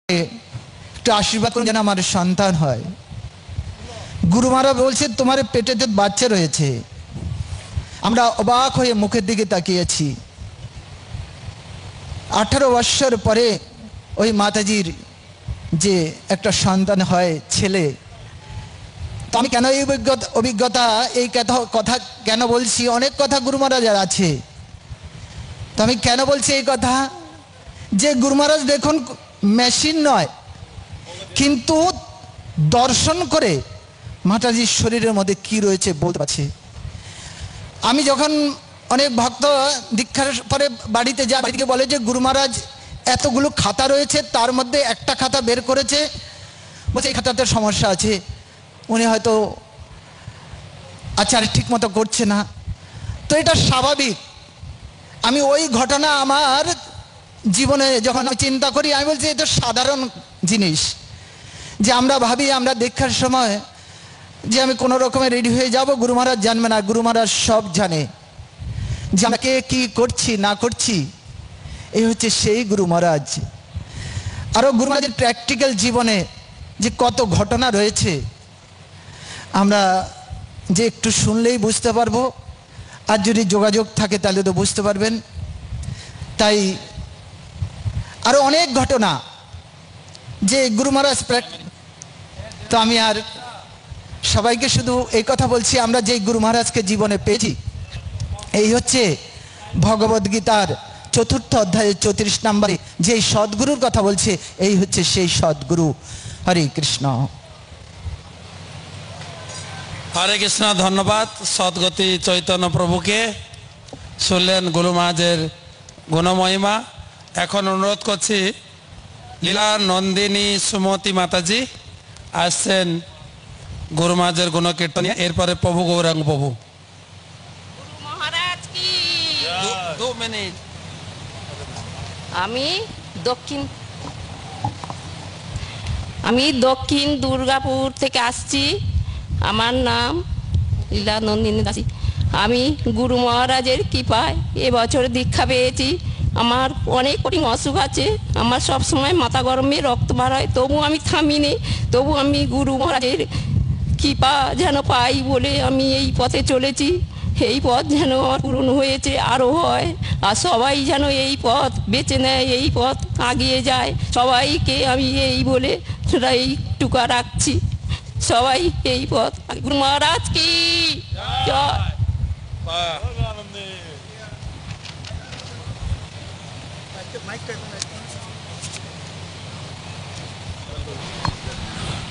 একটু আশীর্বাদ করুন যেন আমার সন্তান হয়। গুরু মহারাজ বলছে তোমার পেটেতে বাচ্চা রয়েছে। আমরা অবাক হয়ে মুখের দিকে তাকিয়েছি। 18 বৎসর পরে ওই মাতাজির যে একটা সন্তান হয় ছেলে। তো আমি কেন এই অভিজ্ঞতা এই কথা কেন বলছি, অনেক কথা গুরু মহারাজের আছে। তো আমি কেন বলছি এই কথা, যে গুরু মহারাজ দেখুন মেশিন নয়, কিন্তু দর্শন করে মাতাজির শরীরের মধ্যে কি রয়েছে বলতে পারছে। আমি যখন অনেক ভক্ত দীক্ষার পরে বাড়িতে যায়, বাড়ি থেকে বলে যে গুরু মহারাজ এতগুলো খাতা রয়েছে, তার মধ্যে একটা খাতা বের করেছে, বলছে এই খাতাতে সমস্যা আছে, উনি হয়তো আচার ঠিক মতো করছে না। তো এটা স্বাভাবিক। আমি ওই ঘটনা আমার জীবনে যখন চিন্তা করি, আমি বলছি এটা সাধারণ জিনিস। যে আমরা ভাবি আমরা দীক্ষার সময় যে আমি কোনো রকমে রেডি হয়ে যাব, গুরু মহারাজ জানবে না। গুরু মহারাজ সব জানে, যে আমরা কে কী করছি না করছি। এই হচ্ছে সেই গুরু মহারাজ। আরও গুরু মহারাজের প্র্যাকটিক্যাল জীবনে যে কত ঘটনা রয়েছে, আমরা যে একটু শুনলেই বুঝতে পারবো, আর যদি যোগাযোগ থাকে তাহলে তো বুঝতে পারবেন। তাই আরও অনেক ঘটনা যে গুরু মহারাজ। তো আমি আর সবাইকে শুধু এই কথা বলছি, আমরা যেই গুরু মহারাজকে জীবনে পেয়েছি, এই হচ্ছে ভগবদ্গীতার 4th অধ্যায়ের 34 নম্বরে যেই সদ্গুরুর কথা বলছে, এই হচ্ছে সেই সদ্গুরু। হরে কৃষ্ণ। হরে কৃষ্ণ। ধন্যবাদ সদ্গতি চৈতন্য প্রভুকে। শুনলেন গুরু মহারাজের গুণমহিমা। এখন অনুরোধ করছি লীলা নন্দিনী সুমতি মাতাজি আসছেন গুরু মহারাজের গুণকীর্তন। এরপরে প্রভু গৌরাঙ্গ প্রভু। মহারাজ কি 2 মিনিট। আমি দক্ষিণ দুর্গাপুর থেকে আসছি। আমার নাম লীলা নন্দিনী দাসী। আমি গুরু মহারাজের কৃপায় এবছর দীক্ষা পেয়েছি। আমার অনেক কঠিন অসুখ আছে, আমার সব সময় মাথা গরমে রক্ত বার হয়, তবু আমি থামিনি। তবু আমি গুরু মহারাজের কৃপা যেন পাই বলে আমি এই পথে চলেছি। এই পথ যেন আমার পূরণ হয়েছে, আরও হয়, আর সবাই যেন এই পথ বেছে নেয়, এই পথ আগিয়ে যায়। সবাইকে আমি এই বলে এইটুকা রাখছি, সবাই এই পথ। গুরু মহারাজ কি জয়।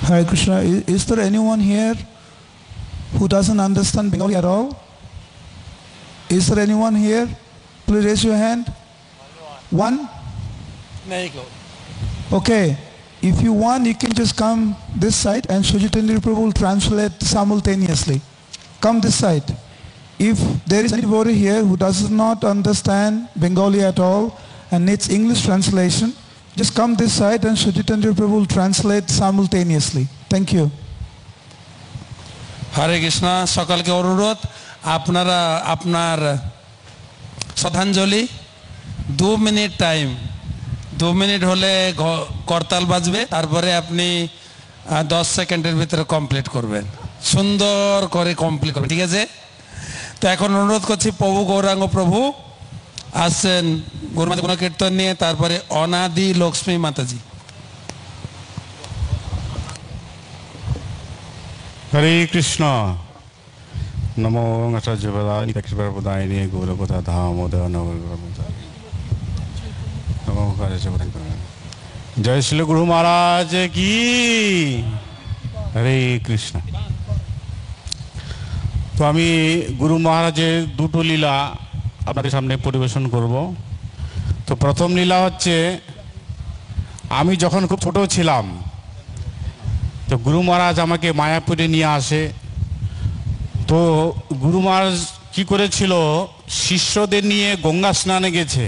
Hare Krishna. Is there anyone here who doesn't understand Bengali at all? Is there anyone here? Please raise your hand. One? Okay. If you want, you can just come this side and Shujitendra Prabhu will translate simultaneously. Come this side. If there is anybody here who does not understand Bengali at all and needs English translation, just come this side and Shujitendra Prabhu will translate simultaneously. Thank you. হরে কৃষ্ণ। সকলকে অনুরোধ, আপনারা আপনার শ্রদ্ধাঞ্জলি 2 minute time, 2 minute হলে করতাল বাজবে, তারপরে আপনি 10 সেকেন্ডের ভিতরে কমপ্লিট করবেন, সুন্দর করে কমপ্লিট করবেন, ঠিক আছে? তো এখন অনুরোধ করছি প্রভু গৌরাঙ্গ প্রভু আসছেন গুরু মহারাজ গুণকীর্তন নিয়ে, তারপরে অনাদি লক্ষ্মী মাতাজি। হরে কৃষ্ণ। নমো আচার্যপদায় কৃষ্ণপদায়িনী গৌরপদা ধামোদয় জয় শ্রী গুরু মহারাজ কি। হরে কৃষ্ণ। তো আমি গুরু মহারাজের 2টো লীলা আপনাদের সামনে পরিবেশন করব। তো প্রথম লীলা হচ্ছে, আমি যখন খুব ছোট ছিলাম, তো গুরু মহারাজ আমাকে মায়াপুরে নিয়ে আসে। তো গুরু মহারাজ কী করেছিল, শিষ্যদের নিয়ে গঙ্গা স্নানে গেছে।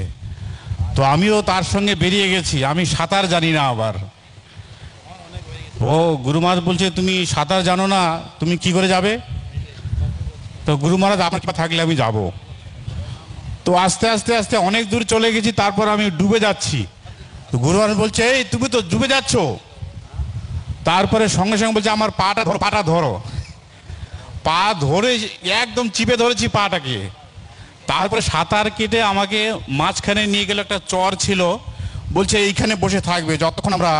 তো আমিও তার সঙ্গে বেরিয়ে গেছি। আমি সাঁতার জানি না। আবার গুরু মহারাজ বলছে তুমি সাঁতার জানো না, তুমি কি করে যাবে? তো গুরু মহারাজ আপনার কৃপা থাকলে আমি যাব। তো আস্তে আস্তে আস্তে অনেক দূর চলে গেছি, তারপর আমি ডুবে যাচ্ছি। তো গুরু মহারাজ বলছে, এই তুমি তো ডুবে যাচ্ছ। তারপরে সঙ্গে সঙ্গে বলছে, আমার পাটা ধরো, পাটা ধরো। পা ধরে একদম চিপে ধরেছি পাটাকে। তারপরে সাঁতার কেটে আমাকে মাঝখানে নিয়ে গেল, একটা চর ছিল, বলছে এইখানে বসে থাকবে যতক্ষণ আমরা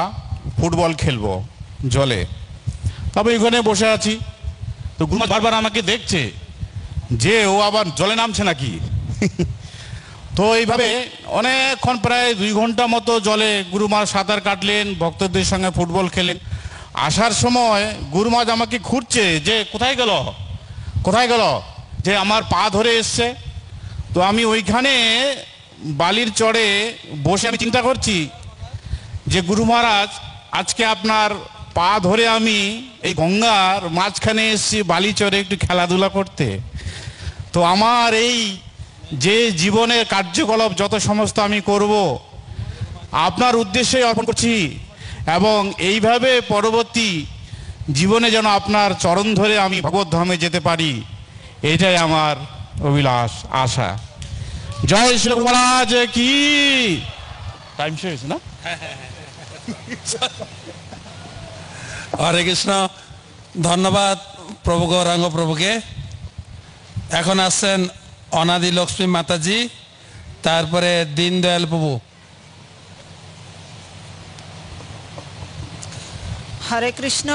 ফুটবল খেলবো জলে। তবে এইখানে বসে আছি। তো গুরু মহারাজ বারবার আমাকে দেখছে যে ও আবার জলে নামছে নাকি। তো এইভাবে অনেকক্ষণ, প্রায় 2 ঘন্টা মতো জলে গুরু মহারাজ সাঁতার কাটলেন, ভক্তদের সঙ্গে ফুটবল খেলেন। আসার সময় গুরু মহারাজ আমাকে খুঁজছে যে কোথায় গেল, কোথায় গেল, যে আমার পা ধরে এসছে। তো আমি ওইখানে বালির চড়ে বসে আমি চিন্তা করছি যে গুরু মহারাজ, আজকে আপনার পা ধরে আমি এই গঙ্গার মাঝখানে এসেছি বালি চড়ে একটু খেলাধুলা করতে। তো আমার এই যে জীবনের কার্যকলাপ যত সমস্ত আমি করব, আপনার উদ্দেশ্যে অর্পণ করছি, এবং এইভাবে পরবর্তী জীবনে যেন আপনার চরণ ধরে আমি ভগবত ধামে যেতে পারি, এটাই আমার অভিলাষ, আশা। জয় শ্রী মহারাজ কি। টাইম শেষ না? হরে কৃষ্ণ। ধন্যবাদ প্রভু গৌরাঙ্গ প্রভুকে। এখন আসছেন অনাদি লক্ষ্মী মাতাজি, তারপরে দীনদয়াল প্রভু। হরে কৃষ্ণ।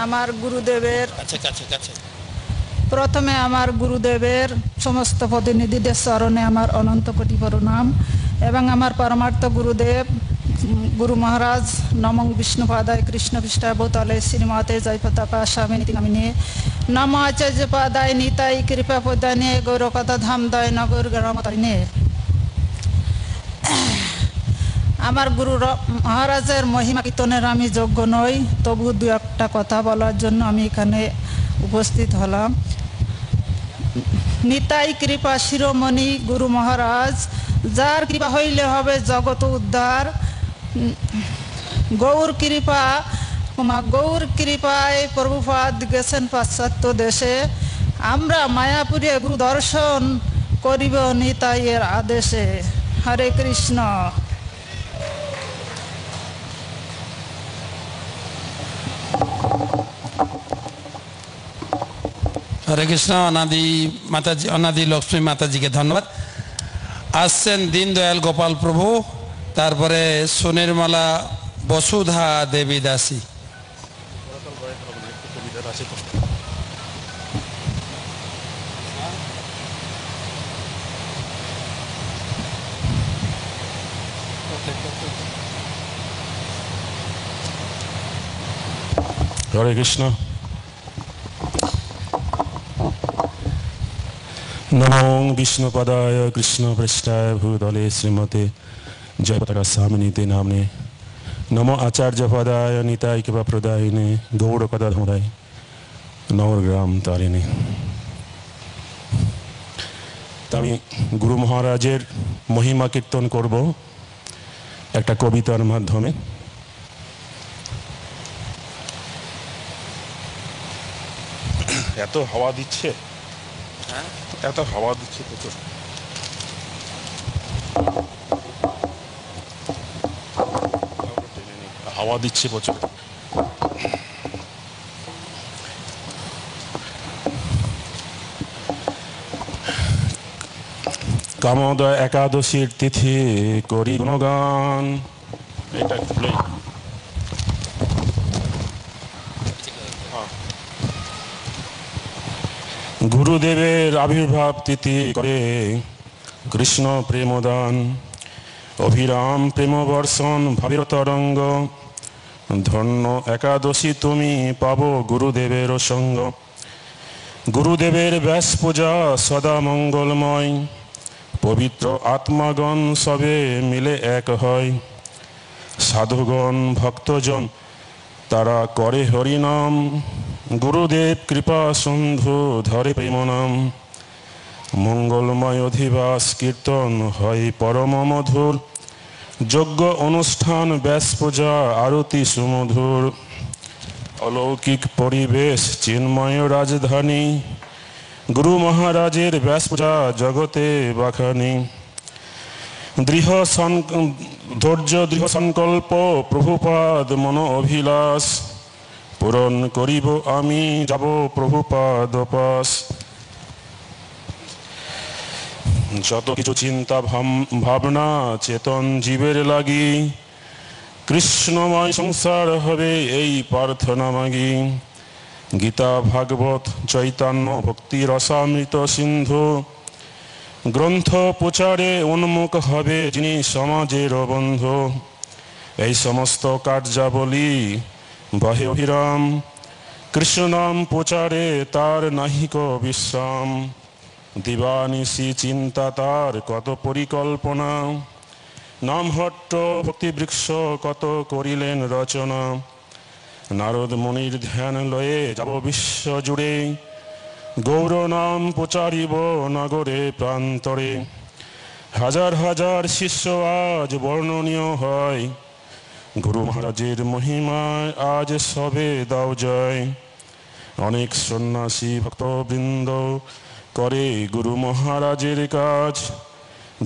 আমার গুরুদেবের প্রথমে আমার গুরুদেবের সমস্ত প্রতিনিধিদের চরণে আমার অনন্ত কোটি প্রণাম, এবং আমার পরমার্থ গুরুদেব গুরু মহারাজ নমং বিষ্ণুপাদায় কৃষ্ণ পৃষ্ঠায় ভূতলে শ্রীমতে জয়পতাকা স্বামী নীতি নামিনে নম আচার্য পাদায় নিতাই কৃপা প্রদানে গৌর কথা ধাম দয় নগর গ্রামতারিণে। আমার গুরু মহারাজের মহিমা কীর্তনের আমি যোগ্য নই, তবু 2-1টা কথা বলার জন্য আমি এখানে উপস্থিত হলাম। নিতাই কৃপা শিরোমণি গুরু মহারাজ, যার কৃপা হইলে হবে জগত উদ্ধার। গৌর কৃপায় প্রভুপাদ গেছেন পাশ্চাত্য দেশে, আমরা মায়াপুরে গুরু দর্শন করিব নিতাইয়ের আদেশে। হরে কৃষ্ণ। হরে কৃষ্ণ। অনাদি মাতাজি, অনাদি লক্ষ্মী মাতাজিকে ধন্যবাদ। আসছেন দীনদয়াল গোপাল প্রভু, তারপরে সুনির্মলা বসুধা দেবী দাসী। হরে কৃষ্ণ। নমো বিষ্ণুপদায় কৃষ্ণ পৃষ্ঠায় ভূতলে শ্রীমতে জয়পতাকা স্বামিনীতে নামনে নমো আচার্য পদায় নিতাই কৃপা প্রদায়িনে গৌড় কথা ধরায় নবগ্রাম তারিণী। আমি গুরু মহারাজের মহিমা কীর্তন করব একটা কবিতার মাধ্যমে। এত হাওয়া দিচ্ছে, এত হাওয়া দিচ্ছে প্রচুর। হাওয়া দিচ্ছে প্রচুর। কামোদয় একাদশীর তিথি করি গুণগান। এটা গুরুদেবের আবির্ভাব তিথি করে কৃষ্ণ প্রেমদান, অভিরাম প্রেম বর্ষণ ভাবের তরঙ্গ। ধন্য একাদশী তুমি পাবো গুরুদেবের সঙ্গ। গুরুদেবের ব্যাস পূজা সদা মঙ্গলময়, পবিত্র আত্মাগণ সবে মিলে এক হয়। সাধুগণ ভক্তজন তারা করে হরিনাম, গুরুদেব কৃপা সিন্ধু ধরে প্রেম নাম। মঙ্গলময় অধিবাস কীর্তন হয় পরম মধুর, যজ্ঞ অনুষ্ঠান ব্যাস পূজা আরতি সুমধুর। অলৌকিক পরিবেশ চিন্ময় রাজধানী, গুরু মহারাজের ব্যাস পূজা জগতে বাখানি। ধৈর্য দৃঢ় সংকল্প প্রভুপাদ মন অভিলাষ, পূরণ করিব আমি যাব প্রভুপাদ পাশ। যত কিছু চিন্তা ভাবনা চেতন জীবের লাগি, কৃষ্ণময় সংসার হবে এই প্রার্থনা মাগি। গীতা ভাগবত চৈতন্য ভক্তি রসামৃত সিন্ধু, গ্রন্থ প্রচারে উন্মুখ হবে যিনি সমাজের বন্ধু। এই সমস্ত কার্যাবলী বহে অভিরাম, কৃষ্ণ নাম প্রচারে তার নাহিক বিশ্রাম। দিবানিশি চিন্তা তার কত পরিকল্পনা, নামহট্ট ভক্তিবৃক্ষ কত করিলেন রচনা। নারদ মুনির ধ্যান লয়ে যাব বিশ্ব জুড়ে, গৌর নাম প্রচারিব নগরে প্রান্তরে। হাজার হাজার শিষ্য আজ বর্ণনীয় হয়, গুরু মহারাজের মহিমায় আজ সবে দাও জয়। অনেক সন্ন্যাসী ভক্তবৃন্দ করে গুরু মহারাজের কাজ,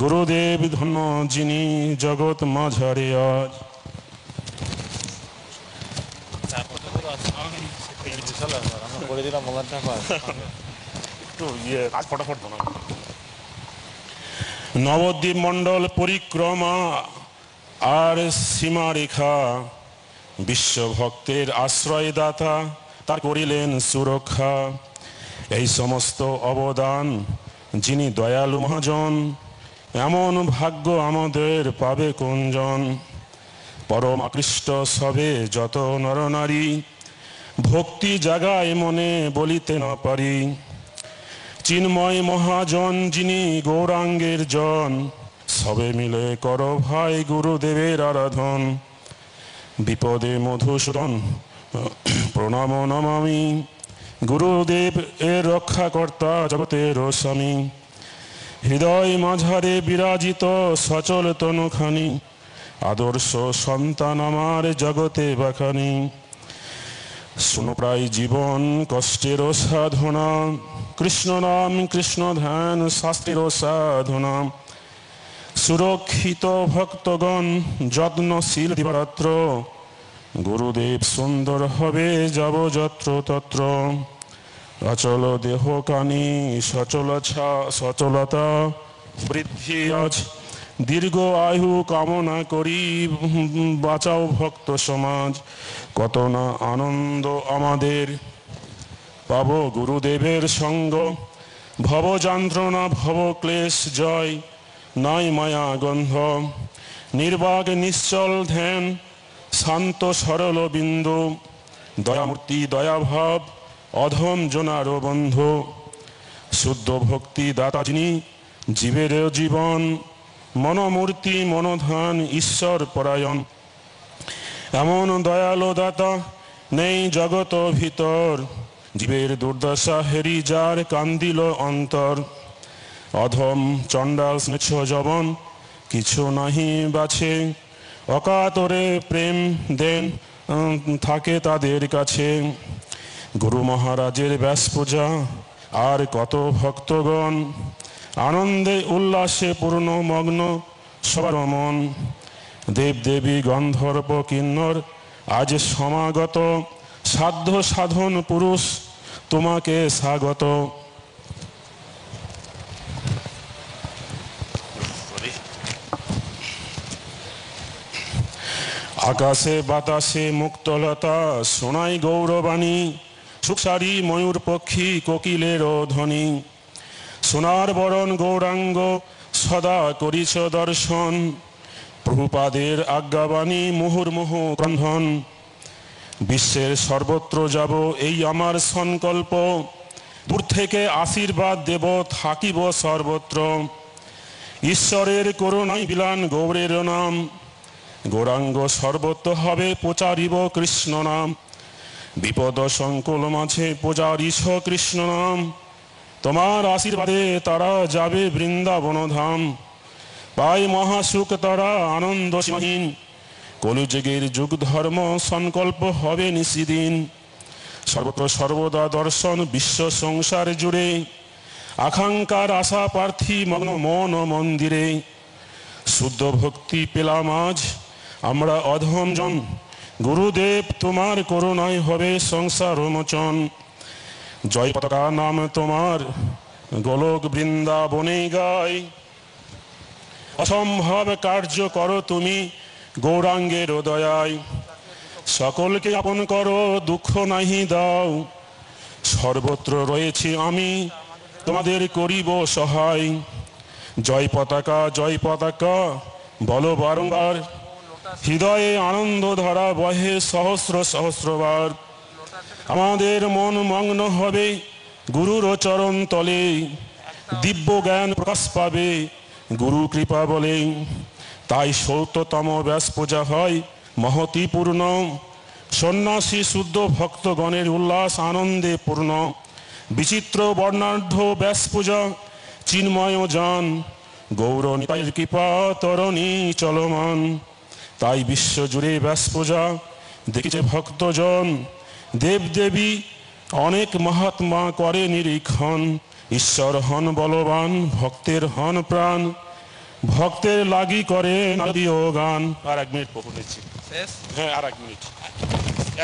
গুরুদেব ধন্য যিনি জগৎ মাঝারে আজ। নবদ্বীপ মণ্ডল পরিক্রমা আর সীমারেখা, বিশ্বভক্তের আশ্রয়দাতা তার করিলেন সুরক্ষা। এই সমস্ত অবদান যিনি দয়ালু মহাজন, এমন ভাগ্য আমাদের পাবে কোনজন। পরম আকৃষ্ট সবে যত নরনারী, ভক্তি জাগায় মনে বলিতে না পারি। চিন্ময় মহাজন যিনি গৌরাঙ্গের জন, সবে মিলে করো ভাই গুরুদেবের আরাধন। বিপদে মধুসূদন প্রণাম নমামি, গুরুদেব এর রক্ষাকর্তা জগতের স্বামী। হৃদয় মাঝারে বিরাজিত সচল তনুখানি, আদর্শ সন্তান আমার জগতে বাখানি। শুনো প্রায় জীবন কষ্টের সাধনা, কৃষ্ণ নাম কৃষ্ণ ধ্যান শাস্ত্রের সাধনা। সুরক্ষিত ভক্তগণ যত্নশীল দিবারাত্র, গুরুদেব সুন্দর হবে যাব যত্র তত্র। অচল দেহ কানি সচলতা বৃদ্ধি আজ, দীর্ঘ আয়ু কামনা করি বাঁচাও ভক্ত সমাজ। কত না আনন্দ আমাদের পাব গুরুদেবের সঙ্গ, ভব যন্ত্রণা ভব ক্লেশ জয়, নাই মায়া গন্ধ। নির্বাক নিশ্চল ধ্যান শান্ত সরল বিন্দু, দয়ামূর্তি দয়াভাব অধম জনার বন্ধু। শুদ্ধ ভক্তি দাতা যিনি জীবের জীবন, মনোমূর্তি মনোধান ঈশ্বর পরায়ণ। এমন দয়ালু দাতা নেই জগত ভিতর, জীবের দুর্দশা হেরি যার কান্দিল অন্তর। অধম চণ্ডাল স্নেচ্ছ জবন কিছু নাহি বাছে, অকাতরে প্রেম দেন থাকে তাদের কাছে। গুরু মহারাজের ব্যাস পূজা আর কত ভক্তগণ, আনন্দে উল্লাসে পূর্ণ মগ্ন সবার মন। দেবদেবী গন্ধর্ব কিন্নর আজ সমাগত, সাধ্য সাধন পুরুষ তোমাকে স্বাগত। আকাশে বাতাসে মুক্তলতা শোনাই গৌরবাণী, সুখসারী ময়ূর পক্ষী কোকিলের ধ্বনি। সোনার বরণ গৌরাঙ্গ সদা করিছ দর্শন, প্রভুপাদের আজ্ঞাবাণী মুহুর্মুহু ক্রন্ধন। বিশ্বের সর্বত্র যাব এই আমার সংকল্প, দূর থেকে আশীর্বাদ দেব থাকিব সর্বত্র। ঈশ্বরের করুণায় বিলান গৌরের নাম, গৌরাঙ্গ সর্বত্র হবে প্রচারিব কৃষ্ণ নাম। বিপদ সংকুল মাঝে প্রচারিছ কৃষ্ণ নাম, তোমার আশীর্বাদে তারা যাবে বৃন্দাবন ধাম। পাই মহাসুখ তারা আনন্দ সীমাহীন, কলিযুগের যুগ ধর্ম সংকল্প হবে নিশিদিন। সর্বত্র সর্বদা দর্শন বিশ্ব সংসার জুড়ে, আকাঙ্ক্ষার আশা প্রার্থী মগ্ন মন মন্দিরে। শুদ্ধ ভক্তি পেলাম আজ আমরা অধম জন। গুরুদেব তোমার করুণায় হবে সংসার মোচন। জয় পতাকা নাম তোমার গোলক বৃন্দাবনে গাই। অসম্ভব কার্য করো তুমি গৌরাঙ্গের দয়ায়। সকলকে আপন করো দুঃখ নাহি দাও। সর্বত্র রয়েছি আমি তোমাদের করিব সহায়। জয় পতাকা বলো বারংবার। হৃদয়ে আনন্দ ধারা বহে সহস্র সহস্রবার। আমাদের মন মগ্ন হবে গুরুর চরণ তলে। দিব্য জ্ঞান প্রকাশ পাবে গুরু কৃপা বলে। তাই সৌততম ব্যাস পূজা হয় মহতিপূর্ণ। সন্ন্যাসী শুদ্ধ ভক্তগণের উল্লাস আনন্দে পূর্ণ। বিচিত্র বর্ণাঢ্য ব্যাস পূজা চিন্ময় যান। গৌর নিতাইয়ের কৃপা তরণী চলমান। তাই বিশ্ব জুড়ে ব্যাস পূজা দেখিছে ভক্তজন। দেবদেবী অনেক মহাত্মা করে নিরীক্ষণ। ঈশ্বর হন বলবান ভক্তের হন প্রাণ। ভক্তের লাগি করে নাদিও গান। আর 1 মিনিট প্রভু নিচ্ছি। হ্যাঁ আর 1 মিনিট,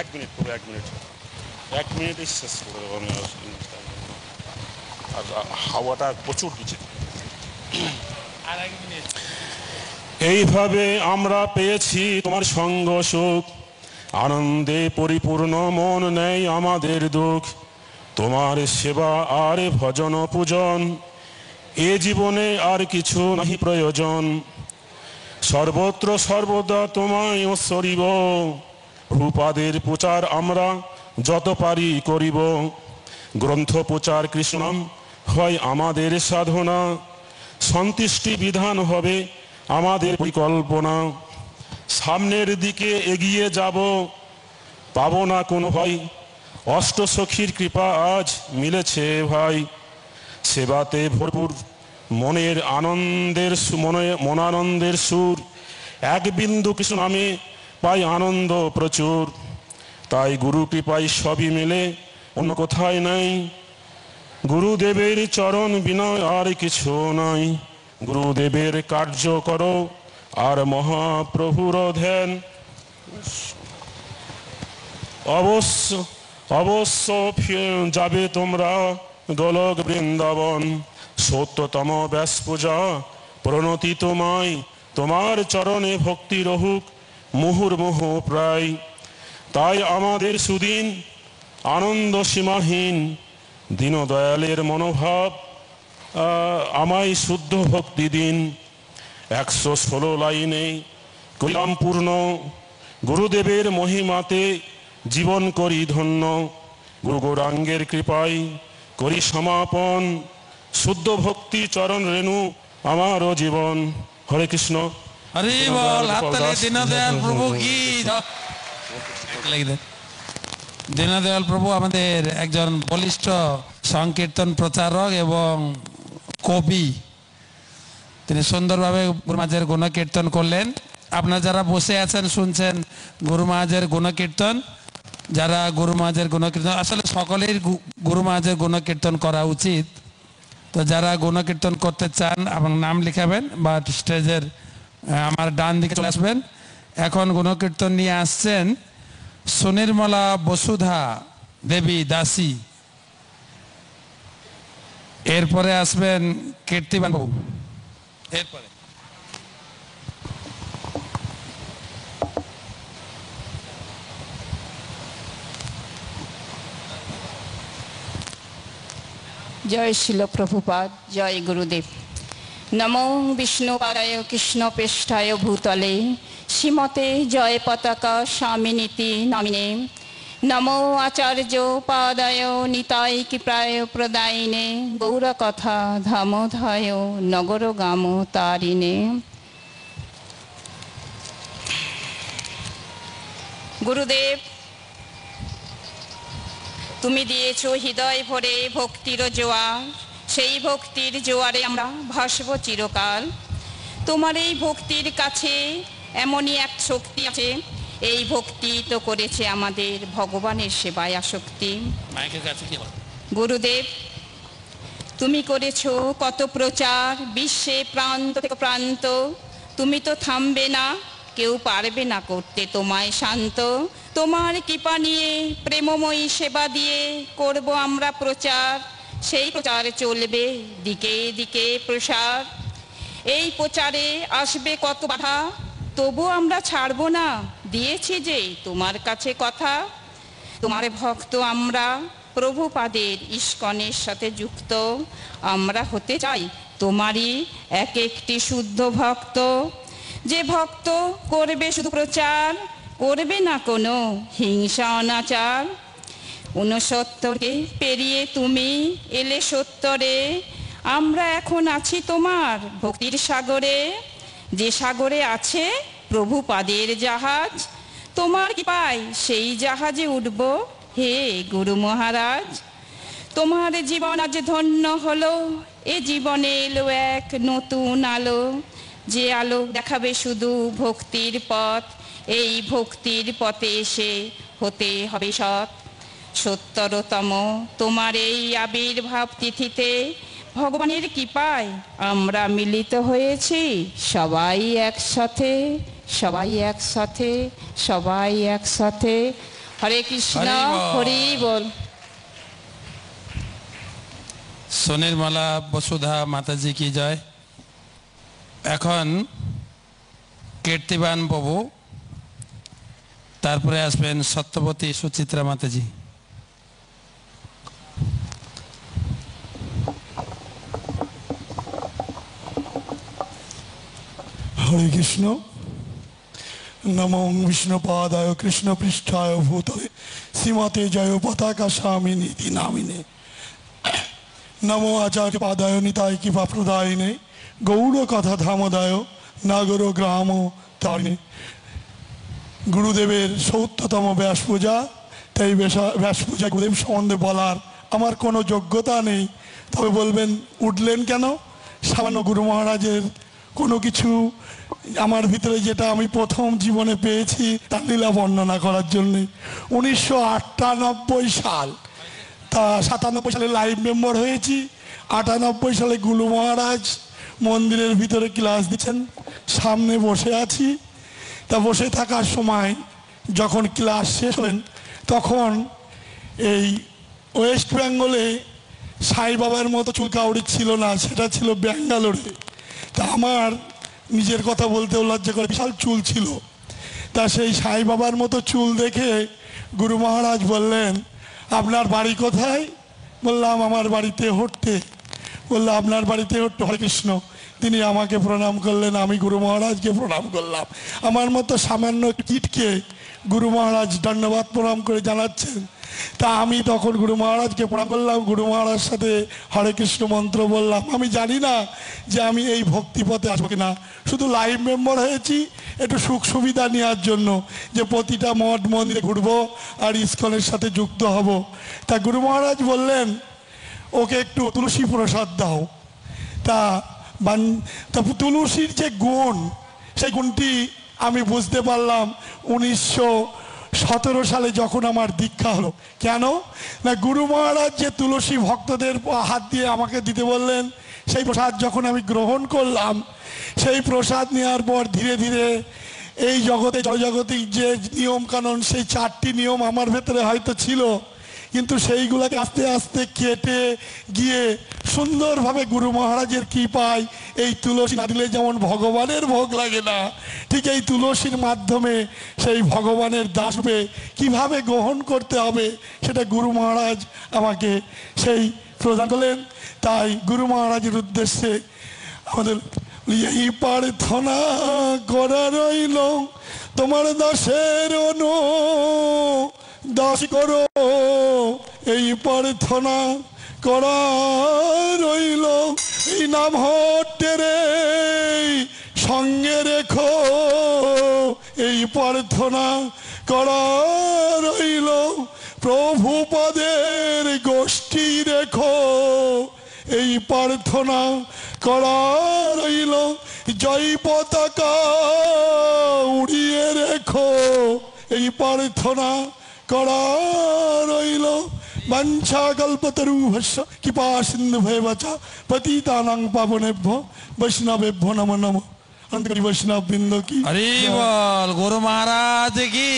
1 মিনিট প্রভু, 1 মিনিট, 1 মিনিটই শেষ করে দেবো আমি। আর হাওয়াটা প্রচুর দিচ্ছে। এইভাবে আমরা পেয়েছি তোমার সঙ্গ সুখ। আনন্দে পরিপূর্ণ মন নেই আমাদের দুঃখ। তোমার সেবা আর ভজন পূজন এ জীবনে আর কিছু নাহি প্রয়োজন। সর্বত্র সর্বদা তোমায় ঐশ্বরিব। রূপাদের প্রচার আমরা যত পারি করিব। গ্রন্থ প্রচার কৃষ্ণনাম হয় আমাদের সাধনা। সন্তুষ্টি বিধান হবে আমাদের পরিকল্পনা। সামনের দিকে এগিয়ে যাব পাবো না কোনো ভয়। অষ্টসখীর কৃপা আজ মিলেছে ভাই। সেবাতে ভরপুর মনের আনন্দের মনানন্দের সুর। এক বিন্দু কৃষ্ণ নামে পাই আনন্দ প্রচুর। তাই গুরু কৃপায় সবই মিলে অন্য কোথায় নাই। গুরুদেবের চরণ বিনয় আর কিছু নাই। গুরুদেবের কার্য করো আর মহাপ্রভুর ধ্যান। অবশ্য যাবে তোমরা গোলক বৃন্দাবন। সত্যতম ব্যাস পূজা প্রণতি তোমায়। তোমার চরণে ভক্তি রহুক মুহুর্মুহু প্রায়। তাই আমাদের সুদিন আনন্দ সীমাহীন। দীনদয়ালের মনোভাব আমায় শুদ্ধ ভক্তি দিন। 116 লাইনে করিলাম পূর্ণ। গুরুদেবের মহিমাতে জীবন করি ধন্য। গুরু গৌরাঙ্গের কৃপায় করি সমাপন। শুদ্ধ ভক্তি চরণ রেণু আমারও জীবন। হরে কৃষ্ণ। হরি বল। হাততালি দীনদয়াল প্রভু কি। দীনদয়াল প্রভু আমাদের একজন বলিষ্ঠ সংকীর্তন প্রচারক এবং কবি। তিনি সুন্দরভাবে গুরু মহারাজের গুণকীর্তন করলেন। আপনারা যারা বসে আছেন শুনছেন গুরু মহারাজের গুণকীর্তন। যারা গুরু মহারাজের গুণকীর্তন, আসলে সকলেই গুরু মহারাজের গুণকীর্তন করা উচিত। তো যারা গুণকীর্তন করতে চান এবং নাম লিখাবেন বা স্টেজের আমার ডান দিকে চলে আসবেন। এখন গুণকীর্তন নিয়ে আসছেন সুনির্মলা বসুধা দেবী দাসী। এরপরে আসবেন কীর্তিবান বাবু। এরপরে জয় শিল প্রভুপাদ। জয় গুরুদেব। নমো বিষ্ণুপাদায় কৃষ্ণপৃষ্ঠায় ভূতলে শ্রীমতে জয় পতাকা স্বামিনীতি নামিনে। নমো আচার্য পাদায় নিতাই কৃপায় প্রদায়িনে। গৌরকথা ধামোধায় নগর গাম তারিণে। গুরুদেব, তুমি দিয়েছ হৃদয় ভরে ভক্তির জোয়ার। সেই ভক্তির জোয়ারে আমরা ভাসব চিরকাল। তোমার এই ভক্তির কাছে এমনই এক শক্তি আছে। এই ভক্তি তো করেছে আমাদের ভগবানের সেবায় আসক্তি। গুরুদেব, তুমি করেছ কত প্রচার বিশ্বে প্রান্ত থেকে প্রান্ত। তুমি তো থামবে না, কেউ পারবে না করতে তোমায় শান্ত। তোমার কৃপা নিয়ে প্রেমময়ী সেবা দিয়ে করব আমরা প্রচার, সেই প্রচার চলবে দিকে দিকে প্রসার। এই প্রচারে আসবে কত বাধা, তবু আমরা ছাড়বো না, দিয়েছি যে তোমার কাছে কথা। তোমার ভক্ত আমরা, প্রভুপাদের ইস্কনের সাথে যুক্ত, আমরা হতে চাই তোমারই এক একটি শুদ্ধ ভক্ত। যে ভক্ত করবে শুধু প্রচার, করবে না কোনো হিংসা অনাচার। 69কে পেরিয়ে তুমি এলে 70-এ, আমরা এখন আছি তোমার ভক্তির সাগরে। যে সাগরে আছে প্রভুপাদের জাহাজ, তোমার কৃপায় সেই জাহাজে উঠব হে গুরু মহারাজ। তোমার জীবন আজ ধন্য হলো, এ জীবনে এলো এক নতুন আলো। যে আলো দেখাবে শুধু ভক্তির পথ, এই ভক্তির পথে এসে হতে হবে সৎ। 70তম তোমার এই আবির্ভাব তিথিতে ভগবানের কৃপায় আমরা মিলিত হয়েছি সবাই একসাথে, সবাই একসাথে, সবাই একসাথে। হরে কৃষ্ণ, হরি বল। সোনিরমালা বসুধা মাতাজি কি জয়। এখন কীর্তিবান বাবু, তারপরে আসবেন সত্যবতী সুচিত্রা মাতাজি। হরে কৃষ্ণ। নমো বিষ্ণুপাদায় কৃষ্ণ পৃষ্ঠায় ভূতলে শ্রীমতে জয় পতাকা স্বামী নীতি নামিনে। নমো আচার্য পাদায় নিতায় কৃপা প্রদায়িনে গৌর কথা ধামদায় নাগর গ্রাম তারিণে। গুরুদেবের 70তম ব্যাস পূজা, তাই ব্যাস পূজা গুরুদেব সম্বন্ধে বলার আমার কোনো যোগ্যতা নেই। তবে বলবেন উঠলেন কেন? সামান্য গুরু মহারাজের কোনো কিছু আমার ভিতরে যেটা আমি প্রথম জীবনে পেয়েছি তার লীলা বর্ণনা করার জন্যে। 1998 সাল, তা 97 সালে লাইভ মেম্বার হয়েছি। 98 সালে গুরু মহারাজ মন্দিরের ভিতরে ক্লাস দিচ্ছেন, সামনে বসে আছি। তা বসে থাকার সময় যখন ক্লাস শেষ হলেন, তখন এই ওয়েস্ট বেঙ্গলে সাই বাবার মতো চুলকাউড়ি ছিল না, সেটা ছিল ব্যাঙ্গালোরে। তা আমার নিজের কথা বলতেও লজ্জা করে, বিশাল চুল ছিল। তা সেই সাই বাবার মতো চুল দেখে গুরু মহারাজ বললেন, আপনার বাড়ি কোথায়? বললাম আমার বাড়িতে হট্টে। বললো আপনার বাড়িতে হট্টে, হরে কৃষ্ণ। তিনি আমাকে প্রণাম করলেন, আমি গুরু মহারাজকে প্রণাম করলাম। আমার মতো সামান্য কীটকে গুরু মহারাজ ধন্যবাদ প্রণাম করে জানাচ্ছেন। তা আমি তখন গুরু মহারাজকে প্রণাম করলাম, গুরু মহারাজ সাথে হরে কৃষ্ণ মন্ত্র বললাম। আমি জানি না যে আমি এই ভক্তিপথে আসবো কিনা, শুধু লাইভ মেম্বার হয়েছি একটু সুখ সুবিধা নেওয়ার জন্য, যে প্রতিটা মঠ মন্দিরে ঘুরবো আর ইস্কনের সাথে যুক্ত হব। তা গুরু মহারাজ বললেন ওকে একটু তুলসী প্রসাদ দাও। তা তুলসীর যে গুণ, সেই গুণটি আমি বুঝতে পারলাম 1917 সালে যখন আমার দীক্ষা হলো। কেন না, গুরু মহারাজ যে তুলসী ভক্তদের হাত দিয়ে আমাকে দিতে বললেন, সেই প্রসাদ যখন আমি গ্রহণ করলাম, সেই প্রসাদ নেওয়ার পর ধীরে ধীরে এই জগতে জগতিক যে নিয়ম কানুন, সেই 4টি নিয়ম আমার ভেতরে হয়তো ছিল, কিন্তু সেইগুলোকে আস্তে আস্তে কেটে গিয়ে সুন্দরভাবে গুরু মহারাজের কৃপায় এই তুলসী না দিলে যেমন ভগবানের ভোগ লাগে না, ঠিক এই তুলসীর মাধ্যমে সেই ভগবানের দাসবে কিভাবে গ্রহণ করতে হবে সেটা গুরু মহারাজ আমাকে সেই প্রদান করলেন। তাই গুরু মহারাজের উদ্দেশ্যে আমাদের এই প্রার্থনা করা রইল, তোমার দাসের দাস করো, এই প্রার্থনা করা রইল। এই নাম হট্টেরে সঙ্গে রেখো, এই প্রার্থনা করা রইল। প্রভুপদের গোষ্ঠী রেখো, এই প্রার্থনা করা রইল। জয় পতাকা উড়িয়ে রেখো, এই প্রার্থনা করা রইল। বাঞ্ছা কল্পতরুভ্যশ্চ কৃপা সিন্ধুভ্যেব চ পতিতানাং পাবনেভ্যো বৈষ্ণবেভ্যো নমো নমঃ। অন্তরি বৈষ্ণব বৃন্দ কি হরি বল, গুরু মহারাজ কি।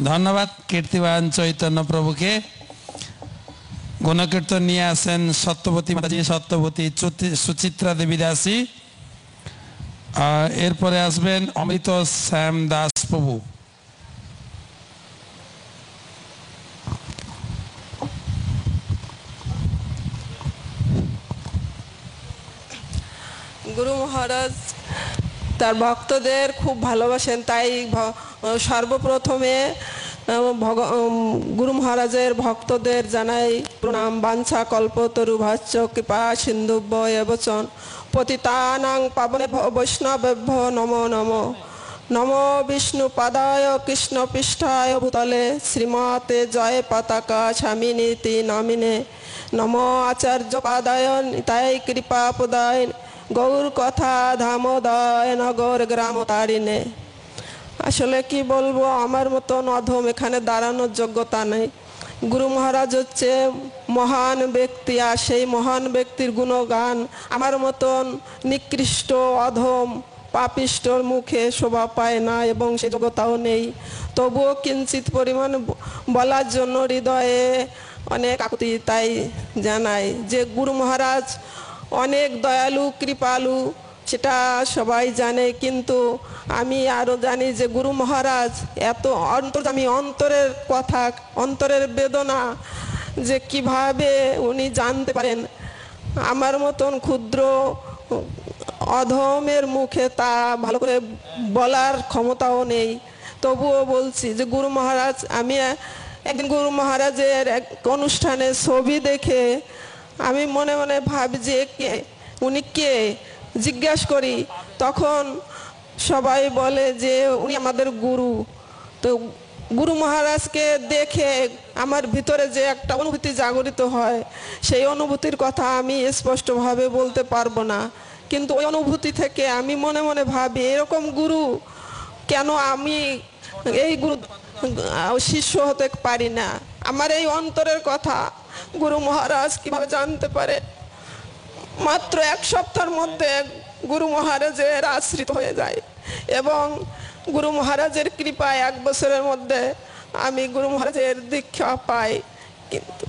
ধন্যবাদ কীর্তিবান চৈতন্য প্রভুকে। গুণকীর্তন নিয়ে আসেন সত্যবতী মাতাজি, সত্যবতী সুচিত্রা দেবী দাসী। এরপরে আসবেন অমৃত শ্যাম দাস প্রভু। গুরু মহারাজ তার ভক্তদের খুব ভালোবাসেন, তাই সর্বপ্রথমে গুরু মহারাজের ভক্তদের জানাই প্রণাম। বাঞ্ছা কল্পতরু ভাষ্য কৃপা সিন্ধুভ্য এবচন পতিতানাং পাবনে বৈষ্ণবেভ্য নমো নমো। নমো বিষ্ণু পাদায় কৃষ্ণ পৃষ্ঠায় ভূতলে শ্রীমতে জয় পতাকা স্বামিনীতি নামিনে। নমো আচার্য পাদায় নিতাই কৃপা প্রদায় গৌর কথা ধামোদয় নগর গ্রাম তারিণে। আসলে কি বলবো, আমার মতন অধম এখানে দাঁড়ানোর যোগ্যতা নেই। গুরু মহারাজ হচ্ছে মহান ব্যক্তি, আর সেই মহান ব্যক্তির গুণগান আমার মতন নিকৃষ্ট অধম পাপিষ্টর মুখে শোভা পায় না এবং সে যোগ্যতাও নেই। তবুও কিঞ্চিত পরিমাণ বলার জন্য হৃদয়ে অনেক আকুতি তাই জানাই যে গুরু মহারাজ অনেক দয়ালু কৃপালু, সেটা সবাই জানে, কিন্তু আমি আরও জানি যে গুরু মহারাজ এত অন্তর্যামী, অন্তরের কথা অন্তরের বেদনা যে কিভাবে উনি জানতে পারেন। আমার মতন ক্ষুদ্র অধমের মুখে তা ভালো করে বলার ক্ষমতাও নেই। তবুও বলছি যে গুরু মহারাজ, আমি একদিন গুরু মহারাজের এক অনুষ্ঠানে ছবি দেখে আমি মনে মনে ভাবি যে কে উনি, কে জিজ্ঞাস করি, তখন সবাই বলে যে উনি আমাদের গুরু। তো গুরু মহারাজকে দেখে আমার ভিতরে যে একটা অনুভূতি জাগরিত হয়, সেই অনুভূতির কথা আমি স্পষ্টভাবে বলতে পারবো না, কিন্তু ওই অনুভূতি থেকে আমি মনে মনে ভাবি এরকম গুরু কেন আমি এই গুরু শিষ্য হতে পারি না। আমার এই অন্তরের কথা গুরু মহারাজ কিভাবে জানতে পারে। মাত্র এক সপ্তাহের মধ্যে গুরু মহারাজের আশ্রিত হয়ে যায় এবং গুরু মহারাজের কৃপায় 1 বছরের মধ্যে আমি গুরু মহারাজের দীক্ষা পাই। কিন্তু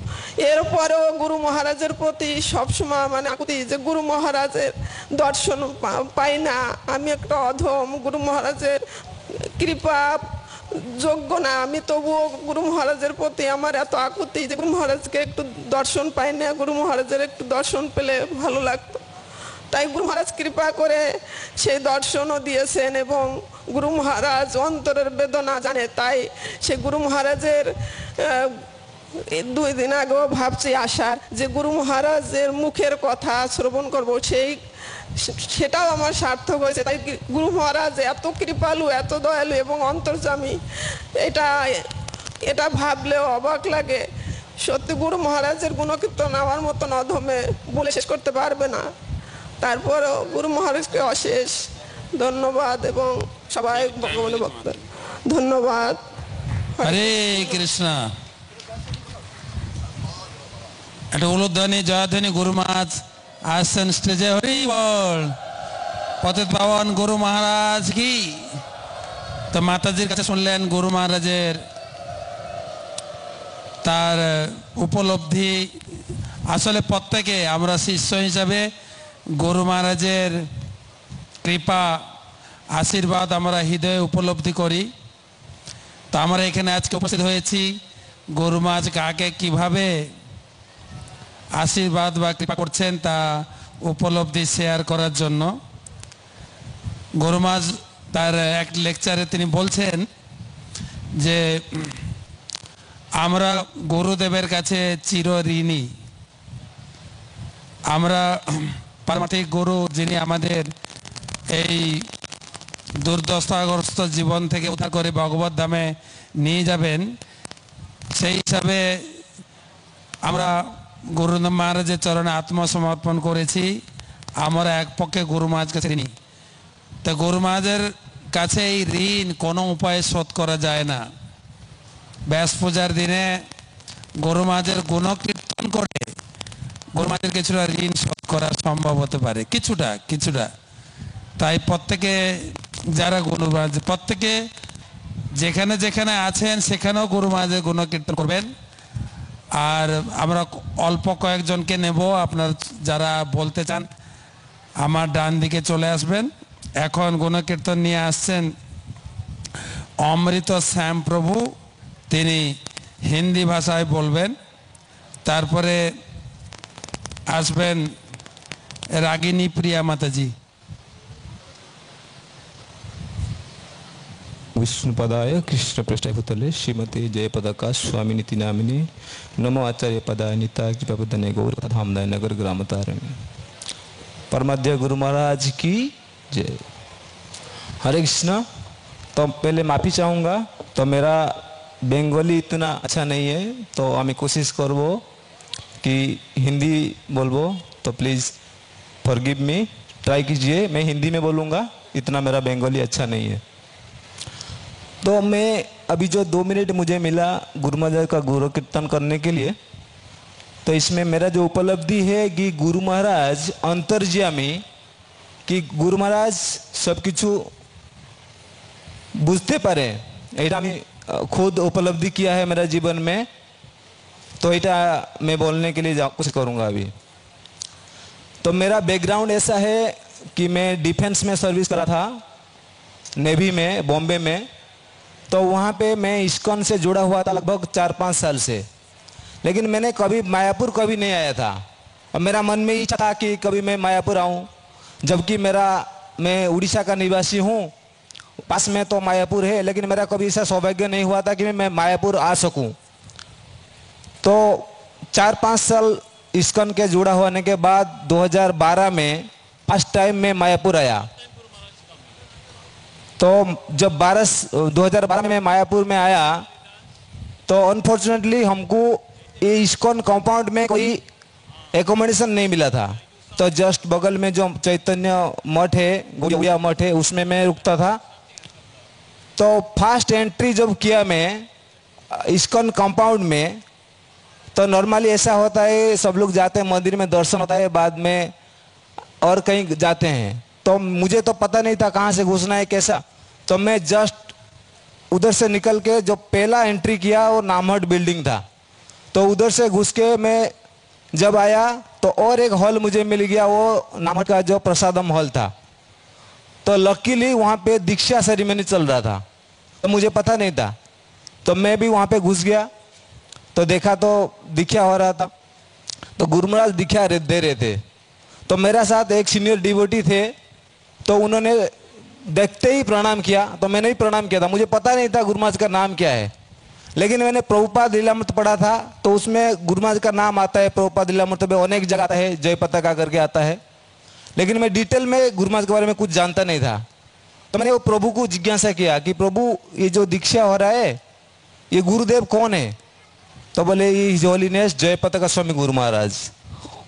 এরপরেও গুরু মহারাজের প্রতি সবসময় আকুতি যে গুরু মহারাজের দর্শন পাই না। আমি একটা অধম, গুরু মহারাজের কৃপা যোগ্য না আমি, তবুও গুরু মহারাজের প্রতি আমার এত আকুতি যে গুরু মহারাজকে একটু দর্শন পাই না, গুরু মহারাজের একটু দর্শন পেলে ভালো লাগতো। তাই গুরু মহারাজ কৃপা করে সেই দর্শনও দিয়েছেন এবং গুরু মহারাজ অন্তরের বেদনা জানে। তাই সে গুরু মহারাজের 2 দিন আগেও ভাবছি আসার যে গুরু মহারাজের মুখের কথা শ্রবণ করব, সেটাও আমার সার্থক হয়েছে। তাই গুরু মহারাজ এত কৃপালু, এত দয়ালু এবং অন্তর্যামী, এটা ভাবলেও অবাক লাগে। সত্যি গুরু মহারাজের গুণকীর্তন আমার মতন অধমে বলে শেষ করতে পারবে না। তারপরও গুরু মহারাজকে অশেষ ধন্যবাদ এবং সবাই ভগবানের ভক্ত ধন্যবাদ। হরে কৃষ্ণ। একটা উলুধ্বনি জয়ধ্বনি গুরু মহারাজ আসছেন স্টেজে। হরি বল। পতিত পাবন গুরু মহারাজ কি। তো মাতাজির কাছে শুনলেন গুরু মহারাজের তার উপলব্ধি। আসলে প্রত্যেকে আমরা শিষ্য হিসাবে গুরু মহারাজের কৃপা আশীর্বাদ আমরা হৃদয়ে উপলব্ধি করি। তো আমরা এখানে আজকে উপস্থিত হয়েছি গুরু মহারাজ কাকে কিভাবে আশীর্বাদ বা কৃপা করছেন তা উপলব্ধি শেয়ার করার জন্য। গুরু মহারাজ তার এক লেকচারে তিনি বলছেন যে আমরা গুরুদেবের কাছে চির ঋণী। আমরা পারমার্থিক গুরু যিনি আমাদের এই দুর্দশাগ্রস্ত জীবন থেকে উদ্ধার করে ভগবত ধামে নিয়ে যাবেন, সেই হিসাবে আমরা গুরু মহারাজের চরণে আত্মসমর্পণ করেছি। আমরা এক পক্ষে গুরু মহারাজ কাছে ঋণী। তো গুরু মহারাজের কাছে এই ঋণ কোনো উপায়ে শোধ করা যায় না। ব্যাস পূজার দিনে গুরু মহারাজের গুণকীর্তন করে গুরু মহারাজের কিছুটা ঋণ শোধ করা সম্ভব হতে পারে, কিছুটা। তাই প্রত্যেকে যারা গুরু মহারাজ প্রত্যেকে যেখানে যেখানে আছেন সেখানেও গুরু মহারাজের গুণকীর্তন করবেন। আর আমরা অল্প কয়েকজনকে নেব, আপনার যারা বলতে চান আমার ডান দিকে চলে আসবেন। এখন গুণকীর্তন নিয়ে আসছেন অমৃত শ্যাম প্রভু, তিনি হিন্দি ভাষায় বলবেন। তারপরে আসবেন রাগিনী প্রিয়া মাতাজি। विष्णुपदाय कृष्ण पृष्ठाय भूतले श्रीमती जयपदका स्वामी नीति नामिनी नमो आचार्य पदाय निताय कृपापदने गौर धामदाय नगर ग्राम तारिणी। परमाध्य गुरु महाराज की जय। हरे कृष्ण। तो पहले माफ़ी चाहूँगा, तो मेरा बंगाली इतना अच्छा नहीं है, तो हमें कोशिश करबो कि हिंदी बोलबो, तो प्लीज़ फॉरगिव मी, ट्राई कीजिए। मैं हिंदी में बोलूँगा, इतना मेरा बंगाली अच्छा नहीं है। तो मैं अभी जो 2 मिनट मुझे मिला गुरु महाराज का गुरु कीर्तन करने के लिए, तो इसमें मेरा जो उपलब्धि है कि गुरु महाराज अंतर्यामी, कि गुरु महाराज सब किछु बुझते पारे, एटा मैं खुद उपलब्धि किया है मेरा जीवन में। तो एटा मैं बोलने के लिए कोशिश करूँगा अभी। तो मेरा बैकग्राउंड ऐसा है कि मैं डिफेंस में सर्विस करा था, नेवी में, बॉम्बे में। तो वहाँ पे मैं इस्कॉन से जुड़ा हुआ था लगभग 4-5 साल से, लेकिन मैंने कभी मायापुर कभी नहीं आया था। और मेरा मन में इच्छा था कि कभी मैं मायापुर आऊँ, जबकि मैं उड़ीसा का निवासी हूँ, पास में तो मायापुर है, लेकिन मेरा कभी ऐसा सौभाग्य नहीं हुआ था कि मैं मायापुर आ सकूँ। तो 4-5 साल इस्कॉन के जुड़ा होने के बाद 2012 में फर्स्ट टाइम मैं मायापुर आया। तो जब 2012 में मैं मायापुर में आया, तो अनफॉर्चुनेटली हमको ये इस्कॉन कंपाउंड में कोई एकोमोडेशन नहीं मिला था। तो जस्ट बगल में जो चैतन्य मठ है, गौड़िया मठ है, उसमें मैं रुकता था। तो फर्स्ट एंट्री जब किया मैं इस्कॉन कंपाउंड में, तो नॉर्मली ऐसा होता है सब लोग जाते हैं मंदिर में, दर्शन होता है, बाद में और कहीं जाते हैं। तो मुझे तो पता नहीं था कहाँ से घुसना है कैसा। तो मैं जस्ट उधर से निकल के जो पहला एंट्री किया वो नामहट बिल्डिंग था। तो उधर से घुस के मैं जब आया तो और एक हॉल मुझे मिल गया, वो नामहट का जो प्रसादम हॉल था। तो लकीली वहाँ पे दीक्षा सेरेमनी चल रहा था, तो मुझे पता नहीं था। तो मैं भी वहाँ पे घुस गया, तो देखा तो दीक्षा हो रहा था। तो गुरु महाराज दीक्षा दे रहे थे। तो मेरा साथ एक सीनियर डिवोटी थे, तो उन्होंने देखते ही प्रणाम किया। तो मैंने भी प्रणाम किया था, मुझे पता नहीं था गुरु महाराज का नाम क्या है, लेकिन मैंने प्रभुपाद लीलामृत पढ़ा था, तो उसमें गुरु महाराज का नाम आता है। प्रभुपाद लीलामृत में अनेक जगह आता है, जय पताका करके आता है, लेकिन मैं डिटेल में गुरु महाराज के बारे में कुछ जानता नहीं था। तो मैंने वो प्रभु को जिज्ञासा किया कि प्रभु ये जो दीक्षा हो रहा है ये गुरुदेव कौन है? तो बोले हिज होलीनेस जय पताका स्वामी गुरु महाराज।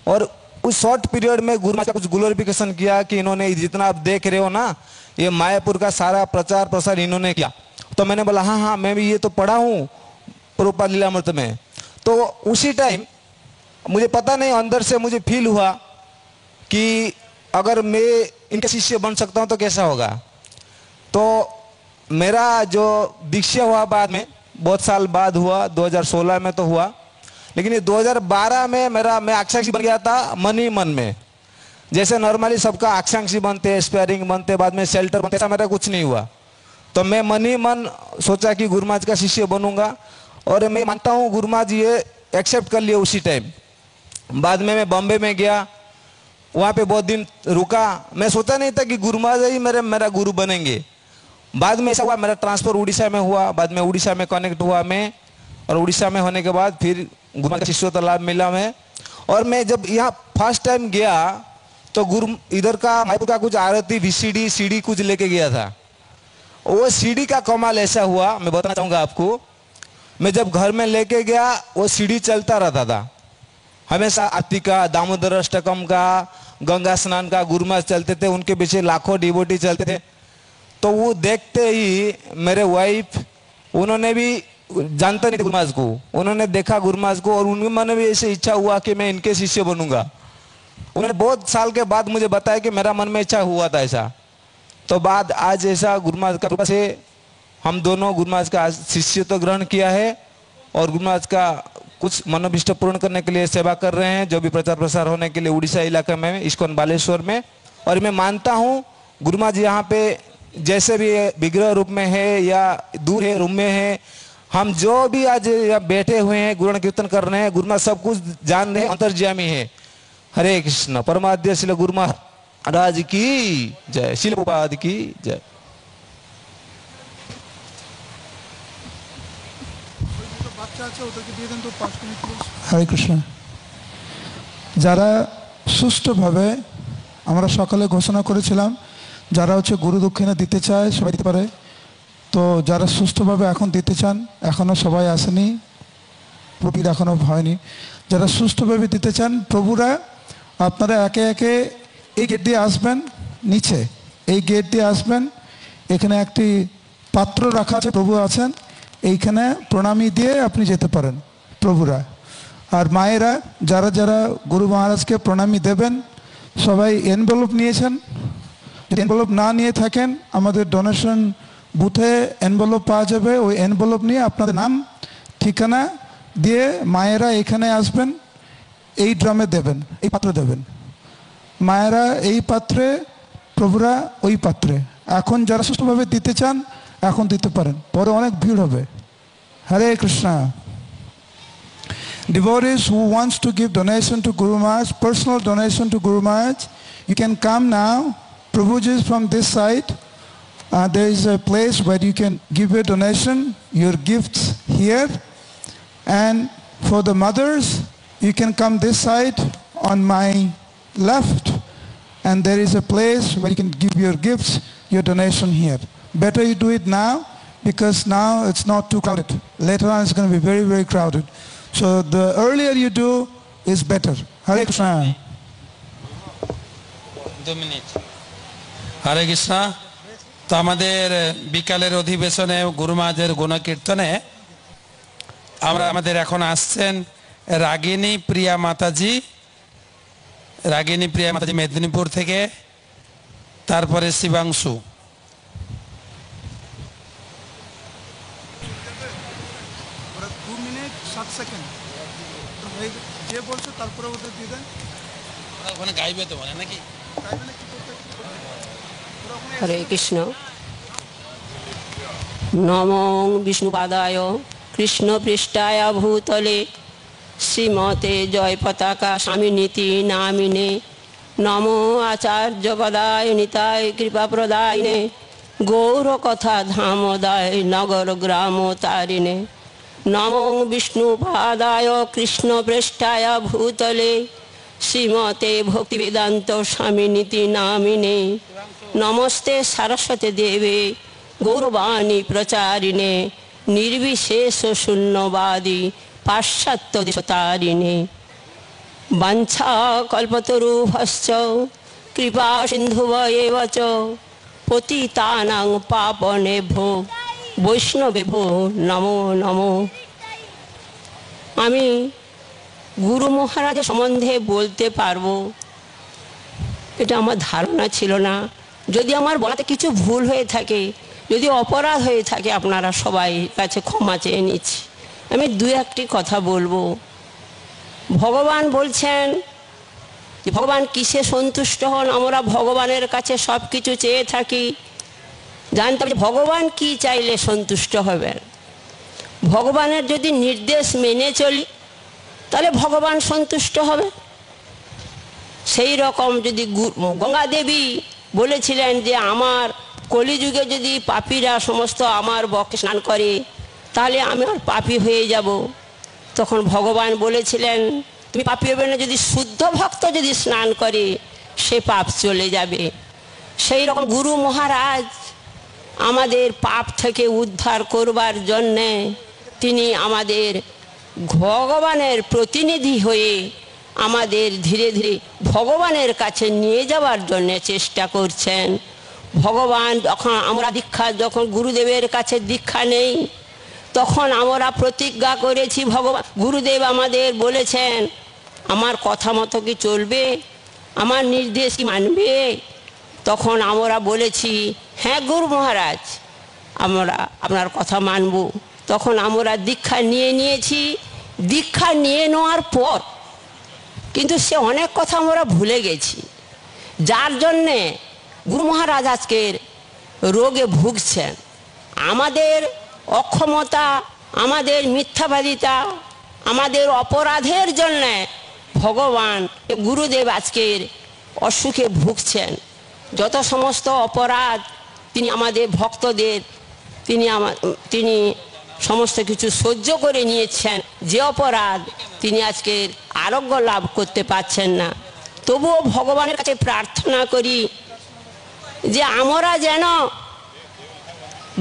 और उस शॉर्ट पीरियड में गुरु महाराज का कुछ ग्लोरिफिकेशन किया कि इन्होंने जितना आप देख रहे हो ना, ये मायापुर का सारा प्रचार प्रसार इन्होंने किया। तो मैंने बोला हाँ मैं भी ये तो पढ़ा हूँ प्रभुपाद लीलामृत में। तो उसी टाइम मुझे पता नहीं, अंदर से मुझे फील हुआ कि अगर मैं इनके शिष्य बन सकता हूँ तो कैसा होगा। तो मेरा जो दीक्षा हुआ बाद में, बहुत साल बाद हुआ, 2016 में तो हुआ, लेकिन ये 2012 में मैं आकांक्षी बन गया था मन ही मन में। जैसे नॉर्मली सबका आकांक्षी बनते, एस्पायरिंग बनते, बाद में शेल्टर बनते, ऐसा मेरा कुछ नहीं हुआ। तो मैं मन ही मन सोचा कि गुरु महाराज का शिष्य बनूंगा, और मैं मानता हूँ गुरु महाराज ये एक्सेप्ट कर लिए उसी टाइम। बाद में मैं बॉम्बे में गया, वहाँ पे बहुत दिन रुका। मैं सोचा नहीं था कि गुरु महाराज ही मेरा गुरु बनेंगे। बाद में ऐसा हुआ, मेरा ट्रांसफर उड़ीसा में हुआ, बाद में उड़ीसा में कनेक्ट हुआ मैं, और उड़ीसा में होने के बाद फिर गुरु महाराज का शिष्य का लाभ मिला मैं। और मैं जब यहाँ फर्स्ट टाइम गया तो गुरु इधर का मायापुर का कुछ आरती VCD CD कुछ लेके गया था। वो CD का कमाल ऐसा हुआ, मैं बताना चाहूँगा आपको। मैं जब घर में लेके गया वो CD चलता रहता था हमेशा, आरती का, दामोदर अष्टकम का, गंगा स्नान का गुरु महाराज चलते थे, उनके पीछे लाखों डिवोटी चलते थे। तो वो देखते ही मेरे वाइफ, उन्होंने भी जानता नहीं गुरु महाराज को, उन्होंने देखा गुरु महाराज को, और उनके मन में भी ऐसे इच्छा हुआ कि मैं इनके शिष्य बनूंगा। उन्होंने बहुत साल के बाद मुझे बताया कि मेरा मन में इच्छा हुआ था ऐसा। तो बाद आज ऐसा गुरु महाराज का कृपा से हम दोनों गुरु महाराज का शिष्यत्व ग्रहण किया है और गुरु महाराज का कुछ मनोभिष्ट पूर्ण करने के लिए सेवा कर रहे हैं, जो भी प्रचार प्रसार होने के लिए उड़ीसा इलाके में इस्कॉन बालेश्वर में। और मैं मानता हूँ गुरु महाराज यहाँ पे जैसे भी विग्रह रूप में है या दूर है रूम में है, हम जो भी आज यहाँ बैठे हुए हैं गुरुगण कीर्तन कर रहे हैं, गुरु महाराज सब कुछ जान रहे हैं, अंतर्यामी है। हरे कृष्ण। परमाद्य श्री गुरु महाराज की जय, श्रील प्रभुपाद की जय। হরে কৃষ্ণ। যারা সুষ্ঠুভাবে আমরা সকালে ঘোষণা করেছিলাম যারা গুরু দক্ষিণা দিতে চায় সবাই দিতে পারে, তো যারা সুষ্ঠুভাবে এখন দিতে চান এখনও সবাই আসেনি, প্রবীর এখনও হয়নি, যারা সুষ্ঠুভাবে দিতে চান প্রভুরা আপনারা একে একে এই গেট দিয়ে আসবেন, নিচে এই গেট দিয়ে আসবেন, এখানে একটি পাত্র রাখা আছে, প্রভু আছেন, এইখানে প্রণামী দিয়ে আপনি যেতে পারেন প্রভুরা। আর মায়েরা যারা যারা গুরু মহারাজকে প্রণামী দেবেন সবাই এনভেলপ নিয়েছেন, যদি এনভেলপ না নিয়ে থাকেন আমাদের ডোনেশন বুথে এনভেলপ পাওয়া যাবে, ওই এনভেলপ নিয়ে আপনাদের নাম ঠিকানা দিয়ে মায়েরা এখানে আসবেন, এই ড্রামে দেবেন, এই পাত্রে দেবেন। মায়েরা এই পাত্রে, প্রভুরা ওই পাত্রে। এখন যারা সুষ্ঠুভাবে দিতে চান এখন দিতে পারেন, পরে অনেক ভিড় হবে। হরে Krishna. Devotees who wants to give donation to Guru Maharaj, personal donation to Guru Maharaj, you can come now. Prabhuji is from this side. There is a place where you can give your donation, your gifts here. And for the mothers, you can come this side on my left. And there is a place where you can give your gifts, your donation here. Better you do it now because now it's not too crowded. Later on it's going to be very, very crowded. So the earlier you do is better. Hare Krishna. 2 minute. হরে কৃষ্ণ। তো আমাদের বিকালের অধিবেশনে গুরু মহারাজের গুণকীর্তনে আমাদের এখন আসছেন রাগিনী প্রিয়া মাতাজি, রাগিনী প্রিয়া মাতাজি মেদিনীপুর থেকে, তারপরে শিবাংশু। হরে কৃষ্ণ। নমো বিষ্ণুপাদায় কৃষ্ণ পৃষ্ঠায় ভূতলে শ্রীমতে জয় পতাকা স্বামিনীতি নামিনে নমো আচার্য পদায় নিতায় কৃপা প্রদায়নে গৌর কথা ধামদায় নগর গ্রাম তারিণে নমো বিষ্ণুপাদায় কৃষ্ণ পৃষ্ঠায় ভূতলে শ্রীমতে ভক্তি বেদান্ত স্বামিনীতি নামিনে নমস্তে সরস্বতী দেবে গৌরবাণী প্রচারিণে নির্বিশেষ শূন্যবাদী পাশ্চাত্য দেশতারিণে বাঞ্ছা কল্পতরুভশ্চ কৃপা সিন্ধুব এব চ পতিতানাং পাপনেভ্যো বৈষ্ণবেভ্যো নমো নমো। আমি গুরু মহারাজের সম্বন্ধে বলতে পারবো এটা আমার ধারণা ছিল না। যদি আমার বলাতে কিছু ভুল হয়ে থাকে, যদি অপরাধ হয়ে থাকে আপনারা সবাই কাছে ক্ষমা চেয়ে নিচ্ছি। আমি 2-1টি কথা বলবো। ভগবান বলছেন যে ভগবান কিসে সন্তুষ্ট হন, আমরা ভগবানের কাছে সব কিছু চেয়ে থাকি। জানতে হবে ভগবান কি চাইলে সন্তুষ্ট হবেন। ভগবানের যদি নির্দেশ মেনে চলি তাহলে ভগবান সন্তুষ্ট হবে। সেই রকম যদি গঙ্গা দেবী বলেছিলেন যে আমার কলিযুগে যদি পাপীরা সমস্ত আমার বক্ষে স্নান করে তাহলে আমি আর পাপী হয়ে যাব, তখন ভগবান বলেছিলেন তুমি পাপী হবে না, যদি শুদ্ধ ভক্ত যদি স্নান করে সে পাপ চলে যাবে। সেই রকম গুরু মহারাজ আমাদের পাপ থেকে উদ্ধার করবার জন্যে তিনি আমাদের ভগবানের প্রতিনিধি হয়ে আমাদের ধীরে ধীরে ভগবানের কাছে নিয়ে যাওয়ার জন্য চেষ্টা করছেন। ভগবান যখন আমরা যখন গুরুদেবের কাছে দীক্ষা নেই তখন আমরা প্রতিজ্ঞা করেছি, ভগবান গুরুদেব আমাদের বলেছেন আমার কথা মতো কি চলবে, আমার নির্দেশ কি মানবে। তখন আমরা বলেছি, হ্যাঁ গুরু মহারাজ, আমরা আপনার কথা মানব। তখন আমরা দীক্ষা নিয়েছি। দীক্ষা নিয়ে নেওয়ার পর কিন্তু সে অনেক কথা আমরা ভুলে গেছি, যার জন্যে গুরু মহারাজ আজকের রোগে ভুগছেন। আমাদের অক্ষমতা, আমাদের মিথ্যাবাদিতা, আমাদের অপরাধের জন্যে ভগবান গুরুদেব আজকের অসুখে ভুগছেন। যত সমস্ত অপরাধ তিনি আমাদের ভক্তদের তিনি সমস্ত কিছু সহ্য করে নিয়েছেন, যে অপরাধ তিনি আজকের আরোগ্য লাভ করতে পারছেন না। তবুও ভগবানের কাছে প্রার্থনা করি যে আমরা যেন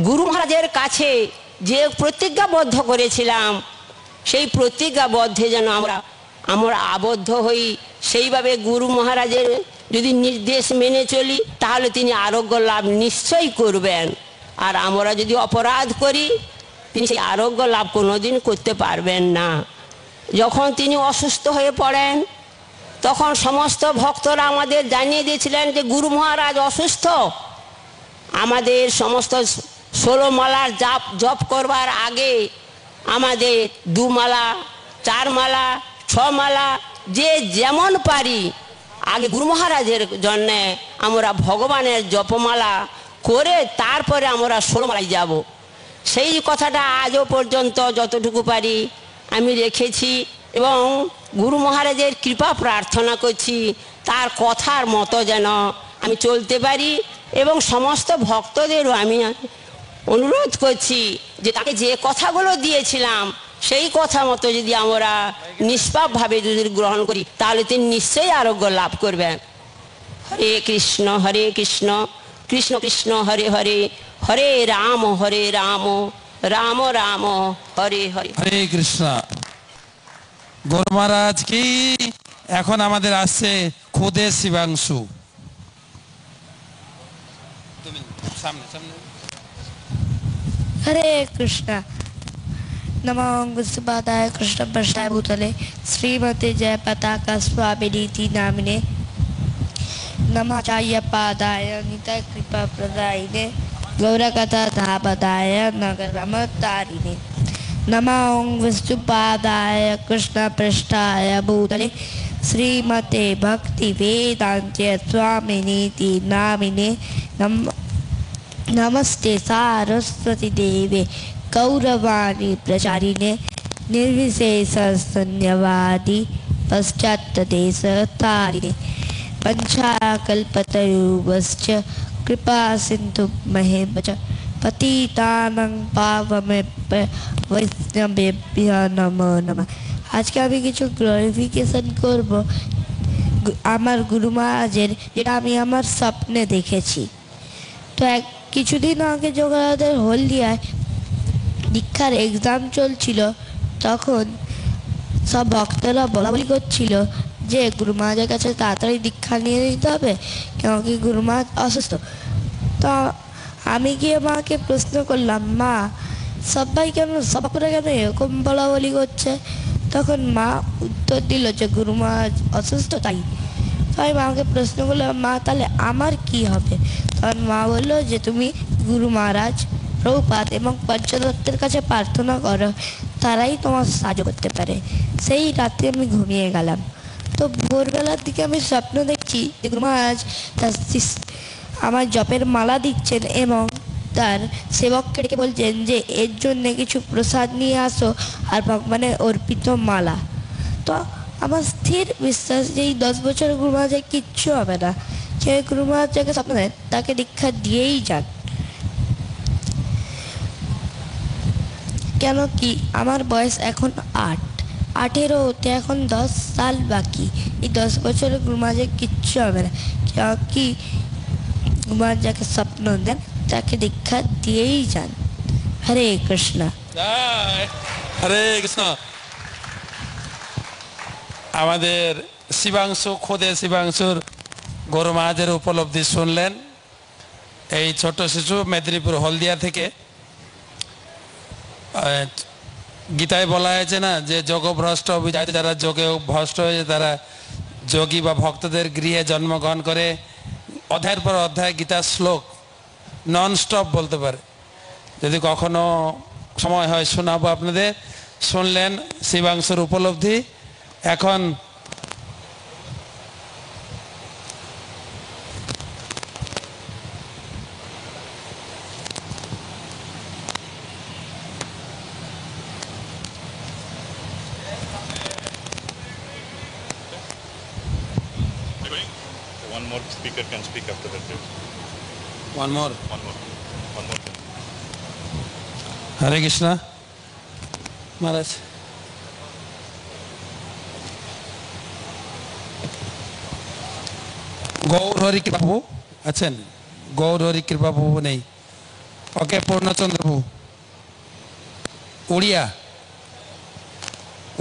গুরু মহারাজের কাছে যে প্রতিজ্ঞাবদ্ধ করেছিলাম, সেই প্রতিজ্ঞাবদ্ধে যেন আমরা আবদ্ধ হই। সেইভাবে গুরু মহারাজের যদি নির্দেশ মেনে চলি তাহলে তিনি আরোগ্য লাভ নিশ্চয়ই করবেন। আর আমরা যদি অপরাধ করি তিনি সেই আরোগ্য লাভ কোনোদিন করতে পারবেন না। যখন তিনি অসুস্থ হয়ে পড়েন তখন সমস্ত ভক্তরা আমাদের জানিয়ে দিয়েছিলেন যে গুরু মহারাজ অসুস্থ। আমাদের সমস্ত 16 মালার জপ করবার আগে আমাদের 2 মালা, 4 মালা, 6 মালা, যে যেমন পারি আগে গুরু মহারাজের জন্যে আমরা ভগবানের জপমালা করে তারপরে আমরা 16 মালায় যাব। সেই কথাটা আজও পর্যন্ত যতটুকু পারি আমি রেখেছি এবং গুরু মহারাজের কৃপা প্রার্থনা করছি তার কথার মতো যেন আমি চলতে পারি। এবং সমস্ত ভক্তদেরও আমি অনুরোধ করছি যে তাকে যে কথাগুলো দিয়েছিলাম সেই কথা মতো যদি আমরা নিষ্পাপভাবে যদি গ্রহণ করি তাহলে তিনি নিশ্চয়ই আরোগ্য লাভ করবেন। হরে কৃষ্ণ কৃষ্ণ কৃষ্ণ হরে হরে, হরে রাম রাম রাম হরে হরে। হরে কৃষ্ণ। গুরু মহারাজ কি। এখন আমাদের আসছে খুদে শিবাংশু। हरे कृष्णा। नमो विष्णुपादाय कृष्ण पृष्ठाय भूतले श्रीमते जय पताका स्वामिनीति नामिने नमाचार्य पादाय निताय कृपा प्रदायिने गौरकथा धापदाय नगरमतारिणे नमो विष्णुपादाय कृष्ण पृष्ठाय भूतले श्रीमते भक्ति वेदांत स्वामिनीति नामिने नमस्ते सारस्वती देवे गौरवाणी प्रचारिणे निर्विशेष शून्यवादी पश्चात्देश तारिणे पंचाकल्पतरुश्च कृपा सिंधु महेश पतितानं पावनेभ्यो वैष्णवेभ्यो नमो नमः। आज के আমি কিছু গ্লোরিফিকেশন করব আমার গুরু মহারাজের, যেটা আমি আমার স্বপ্নে দেখেছি। তো কিছুদিন আগে যখন আমাদের হলদিয়ায় দীক্ষার এক্সাম চলছিল তখন সব ভক্তরা বলাবলি করছিল যে গুরু মহারাজের কাছে তাড়াতাড়ি দীক্ষা নিয়ে নিতে হবে, কেন কি গুরু মহারাজ অসুস্থ। তো আমি গিয়ে মাকে প্রশ্ন করলাম, মা সবাই কেন সবাই কেন এরকম বলাবলি করছে? তখন মা উত্তর দিল যে গুরু মহারাজ অসুস্থ তাই। আমি মাকে প্রশ্ন করলাম, মা তাহলে আমার কি হবে? তখন মা বললো যে তুমি গুরু মহারাজ, প্রভুপাদ এবং পঞ্চদত্তের কাছে প্রার্থনা করো, তারাই তোমার সাহায্য করতে পারে। সেই রাতে আমি ঘুমিয়ে গেলাম। তো ভোরবেলার দিকে আমি স্বপ্ন দেখছি যে গুরু মহারাজ তার আমার জপের মালা দিচ্ছেন এবং তার সেবককে ডেকে বলছেন যে এর জন্য কিছু প্রসাদ নিয়ে আসো আর ভগবানের অর্পিত মালা। তো আমার স্থির বিশ্বাস যে এই 10 বছর গুরু মহারাজের কিচ্ছু হবে না। যে গুরু মহারাজ যাকে স্বপ্ন দেন তাকে দীক্ষা দিয়েই যান। কেন কি আমার বয়স এখন 8 হতে এখন 10 সাল বাকি। এই 10 বছরে গুরু মহারাজের কিচ্ছু হবে না। কেন কি গুরু মহারাজ যাকে স্বপ্ন দেন তাকে দীক্ষা দিয়েই যান। হরে কৃষ্ণ। হরে কৃষ্ণ। আমাদের শিবাংশু, খোদে শিবাংশুর গুরু মহারাজের উপলব্ধি শুনলেন। এই ছোট শিশু মেদিনীপুর হলদিয়া থেকে। গীতায় বলা হয়েছে না যে যোগভ্রষ্ট অভিজাত, যারা যোগে ভ্রষ্ট হয়েছে তারা যোগী বা ভক্তদের গৃহে জন্মগ্রহণ করে অধ্যায়ের পর অধ্যায় গীতার শ্লোক নন স্টপ বলতে পারে। যদি কখনো সময় হয় শোনাবো আপনাদের। শুনলেন শিবাংশুর উপলব্ধি। এখন One more speaker can speak after that. one more. One more. হরে কৃষ্ণ মহারাজ। গৌর হরি কৃপাবু আছেন? গৌর হরি কৃপাবু নেই। ওকে, পূর্ণচন্দ্রবু। উড়িয়া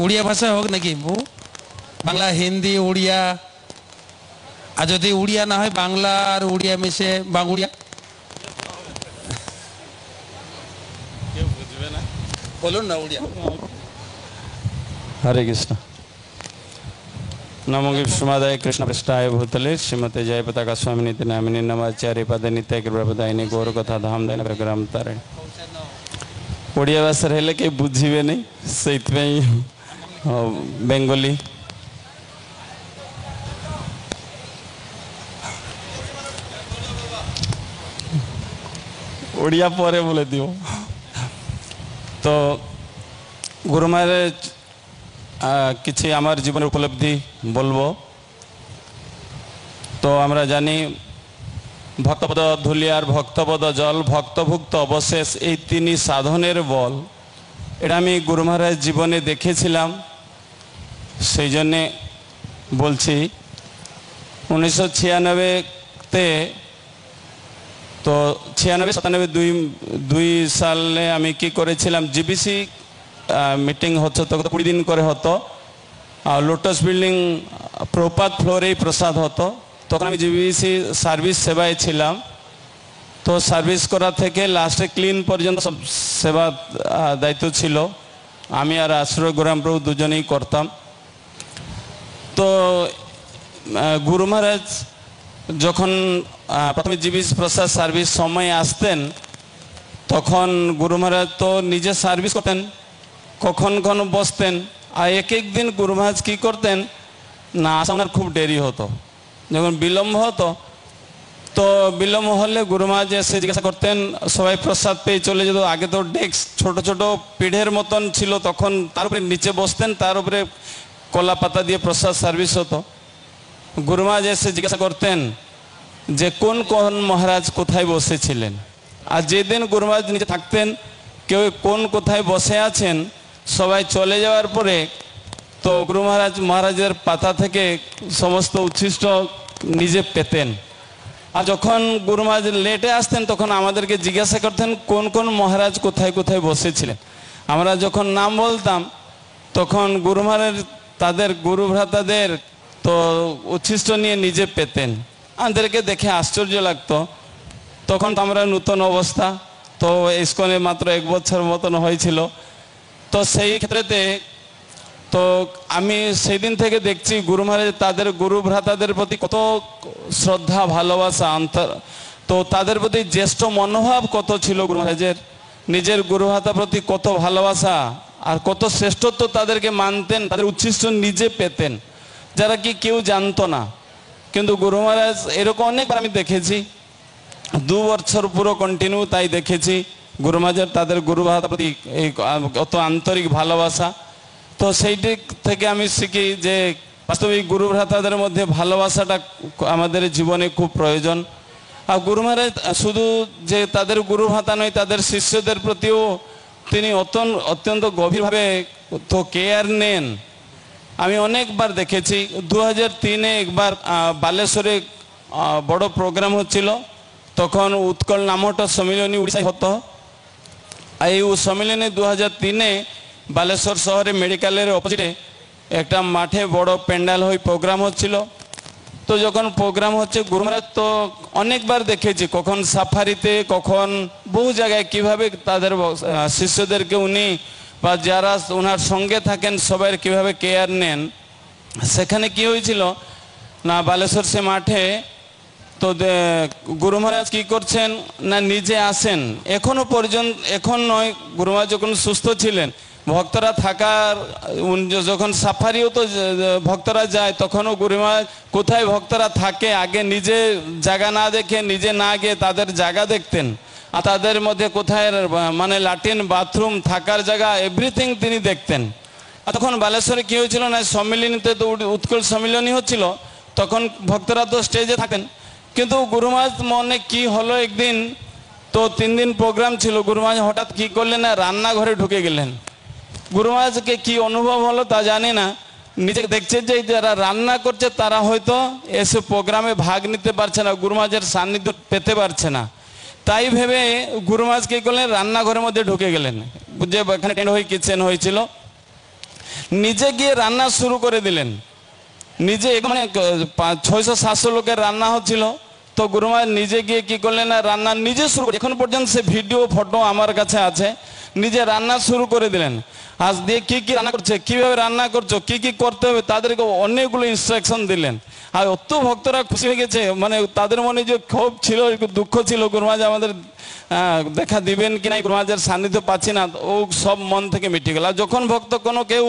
উড়িয়া ভাষা হোক নাকি বু? বাংলা, হিন্দি, উড়িয়া। আর যদি উড়িয়া না হয় বাংলা আর উড়িয়া মিশে বাংলা। বলুন না উড়িয়া। हरे कृष्ण। नमो विष्णुमादाय कृष्ण पृष्ठाय भूतले श्रीमते जय पताका स्वामी नीति नामिनी नमाचार्य पद नित्य कृपादायिनी गौर कथा धाम दैन ग्राम तारे। ओडिया भाषा हेले के बुझिबे नहीं, सेइतपई बेंगली। ओडिया परे बोले दियो। तो गुरु महाराज किसी आमार जीवन उपलब्धि बोलबो। तो आमरा जानी भक्तपद धुलियार भक्तपद जल भक्तभुक्त अवशेष এই তিনি সাধনের বল। এটা আমি গুরু মহারাজ জীবনে দেখেছিলাম, সেই জন্যে বলছি। 1996-তে তো 96-97 দুই সালে আমি কি করেছিলাম, জিবিসি মিটিং হচ্ছে তো 20 দিন করে হতো। আর লোটাস বিল্ডিং প্রপাত ফ্লোরেই প্রসাদ হতো। তখন আমি জিবিসি সার্ভিস সেবায় ছিলাম। তো সার্ভিস করা থেকে লাস্টে ক্লিন পর্যন্ত সব সেবা দায়িত্ব ছিল। আমি আর আশ্রয় গোরাম প্রভু দুজনেই করতাম। তো গুরু মহারাজ যখন প্রথমে জিবিসি প্রসাদ সার্ভিস সময় আসতেন, তখন গুরু মহারাজ তো নিজে সার্ভিস করতেন, কখন কখন বসতেন। আর এক এক দিন গুরু মহারাজ কী করতেন না, আসার খুব দেরি হতো। যখন বিলম্ব হতো, তো বিলম্ব হলে গুরু মহারাজ এসে জিজ্ঞাসা করতেন, সবাই প্রসাদ পেয়ে চলে যেত। আগে তো ডেস্ক ছোট ছোট পিঠের মতন ছিল, তখন তার উপরে নিচে বসতেন, তার উপরে কলা পাতা দিয়ে প্রসাদ সার্ভিস হতো। গুরু মহারাজ এসে জিজ্ঞাসা করতেন যে কোন কোন মহারাজ কোথায় বসেছিলেন। আর যেদিন গুরু মহারাজ নিচে থাকতেন, কেউ কোন কোথায় বসে আছেন, সবাই চলে যাওয়ার পরে তো গুরু মহারাজের পাতা থেকে সমস্ত উচ্ছিষ্ট নিজে পেতেন। আর যখন গুরু মহারাজ লেটে আসতেন, তখন আমাদেরকে জিজ্ঞাসা করতেন কোন কোন মহারাজ কোথায় কোথায় বসেছিলেন। আমরা যখন নাম বলতাম, তখন গুরু মহারাজ তাদের গুরু ভ্রাতাদের তো উচ্ছিষ্ট নিয়ে নিজে পেতেন। আমাদেরকে দেখে আশ্চর্য লাগতো। তখন তো আমরা নতুন অবস্থা, তো ইসকনে মাত্র 1 বছর মতন হয়েছিল। তো সেই ক্ষেত্রেতে তো আমি সেই দিন থেকে দেখছি গুরু মহারাজ তাদের গুরু ভ্রাতাদের প্রতি কত শ্রদ্ধা ভালোবাসা অন্তর, তো তাদের প্রতি জ্যেষ্ঠ মনোভাব কত ছিল গুরু মহারাজের, নিজের গুরু ভ্রাতার প্রতি কত ভালোবাসা আর কত শ্রেষ্ঠত্ব তাদেরকে মানতেন, তাদের উচ্ছিষ্ট নিজে পেতেন, যারা কি কেউ জানতো না। কিন্তু গুরু মহারাজ এরকম অনেকবার আমি দেখেছি, 2 বছর পুরো কন্টিনিউ তাই দেখেছি গুরু মহারাজের তাদের গুরু ভ্রাতার প্রতি এই কত আন্তরিক ভালোবাসা। তো সেই দিক থেকে আমি শিখি যে বাস্তবিক গুরু ভ্রাতাদের মধ্যে ভালোবাসাটা আমাদের জীবনে খুব প্রয়োজন। আর গুরু মহারাজ শুধু যে তাদের গুরু ভ্রাতা নয়, তাদের শিষ্যদের প্রতিও তিনি অত্যন্ত গভীরভাবে তো কেয়ার নেন। আমি অনেকবার দেখেছি। 2003-এ একবার বালেশ্বরে বড় প্রোগ্রাম হচ্ছিল, তখন উৎকল নামটা সম্মিলনী উড়িষ্যায় হতো। এই সম্মিলনী 2003-এ বালেশ্বর শহরে মেডিকেলের অপোজিটে একটা মাঠে বড় প্যান্ডেল হয়ে প্রোগ্রাম হচ্ছিল। তো যখন প্রোগ্রাম হচ্ছে, গুরু মহারাজ তো অনেকবার দেখেছি কখন সাফারিতে, কখন বহু জায়গায় কিভাবে তাদের শিষ্যদেরকে উনি বা যারা ওনার সঙ্গে থাকেন সবাই কিভাবে কেয়ার নেন। সেখানে কি হয়েছিল না, বালেশ্বর সে মাঠে তো গুরু মহারাজ কি করছেন না নিজে আসেন, এখনো পর্যন্ত, এখন নয়, গুরু মহারাজ যখন সুস্থ ছিলেন, ভক্তরা থাকার যখন সাফারিও তো ভক্তরা যায়, তখনও গুরু মহারাজ কোথায় ভক্তরা থাকে আগে নিজে জায়গা না দেখে, নিজে না গিয়ে তাদের জায়গা দেখতেন, আর তাদের মধ্যে কোথায় মানে ল্যাট্রিন, বাথরুম, থাকার জায়গা, এভরিথিং তিনি দেখতেন। আর তখন বালেশ্বরে কি হয়েছিল না, সম্মিলনীতে তো উৎকল সম্মিলনী হচ্ছিল, তখন ভক্তরা তো স্টেজে থাকেন, কিন্তু গুরু মহারাজ মনে কি হলো একদিন, তো 3 দিন প্রোগ্রাম ছিল, গুরু মহারাজ হঠাৎ কি করলেন না রান্নাঘরে ঢুকে গেলেন। গুরু মহারাজকে কি অনুভব হলো তা জানি না, নিজে দেখছে যে যারা রান্না করছে তারা হয়তো এসে প্রোগ্রামে ভাগ নিতে পারছে না, গুরু মহারাজের সান্নিধ্য পেতে পারছে না, তাই ভেবে গুরু মহারাজ কি করলেন রান্নাঘরের মধ্যে ঢুকে গেলেন, যে এখানে কিচেন হয়েছিল, নিজে গিয়ে রান্না শুরু করে দিলেন। নিজে মানে 600-700 লোকের রান্না হচ্ছিল, তো গুরু মহারাজ নিজে গিয়ে কি করলেন না রান্না নিজে শুরু করে, এখন পর্যন্ত সে ভিডিও ফটো আমার কাছে আছে, নিজে রান্না শুরু করে দিলেন। আজ দিয়ে কি কি রান্না করছে, কিভাবে রান্না করছো, কি কি করতে হবে, তাদেরকে অনেকগুলো ইনস্ট্রাকশন দিলেন। আর অত ভক্তরা খুশি হয়ে গেছে, মানে তাদের মনে যে ক্ষোভ ছিল, দুঃখ ছিল, গুরু মহারাজ আমাদের দেখা দিবেন কি না, গুরু মহারাজের সান্নিধ্য পাচ্ছি না, ও সব মন থেকে মিটে গেল। আর যখন ভক্ত কোনো কেউ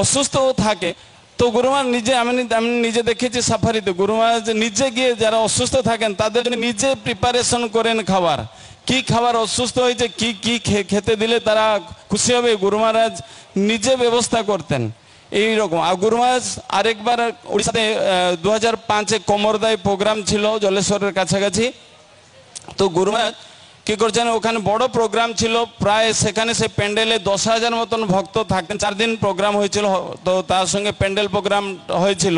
অসুস্থ থাকে, তো গুরু মহারাজ নিজে, আমি নিজে দেখেছি সাফারিতে, গুরু মহারাজ নিজে গিয়ে যারা অসুস্থ থাকেন তাদের জন্য নিজে প্রিপারেশন করেন খাবার, কি খাবার অসুস্থ হয়েছে, কি কি খেতে দিলে তারা খুশি হবে, গুরু মহারাজ নিজে ব্যবস্থা করতেন এইরকম। আর গুরু মহারাজ আরেকবার উড়িষ্যাতে 2005-এ কমরদায় প্রোগ্রাম ছিল জলেশ্বরের কাছাকাছি, তো গুরু মহারাজ কি করছেন, ওখানে বড় প্রোগ্রাম ছিল, প্রায় সেখানে সে প্যান্ডেলে 10,000 মতন ভক্ত থাকতেন, 4 দিন প্রোগ্রাম হয়েছিল, তো তার সঙ্গে প্যান্ডেল প্রোগ্রাম হয়েছিল।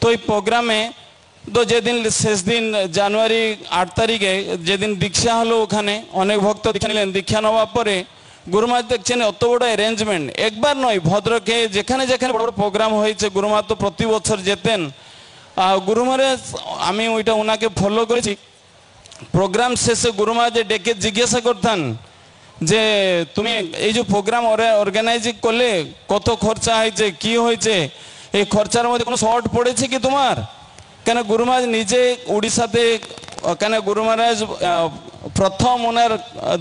তো এই প্রোগ্রামে তো যেদিন শেষ দিন জানুয়ারি 8 তারিখে যেদিন দীক্ষা হলো, ওখানে অনেক ভক্ত দীক্ষা নিলেন। দীক্ষা নেওয়ার পরে গুরু মহারাজ দেখছেন অত বড় অ্যারেঞ্জমেন্ট, একবার নয়, ভদ্রকে যেখানে যেখানে বড় প্রোগ্রাম হয়েছে গুরু মহারাজ তো প্রতি বছর যেতেন। গুরু মহারাজ, আমি ওইটা ওনাকে ফলো করেছি, প্রোগ্রাম শেষে গুরু মহারাজ ডেকে জিজ্ঞাসা করতেন যে তুমি এই যে প্রোগ্রাম অর্গানাইজ করলে কত খরচা হয়েছে, কি হয়েছে, এই খরচার মধ্যে কোনো শর্ট পড়েছে কি তোমার? কেন গুরু মহারাজ নিজে উড়িষ্যাতে, কেন গুরু মহারাজ প্রথম ওনার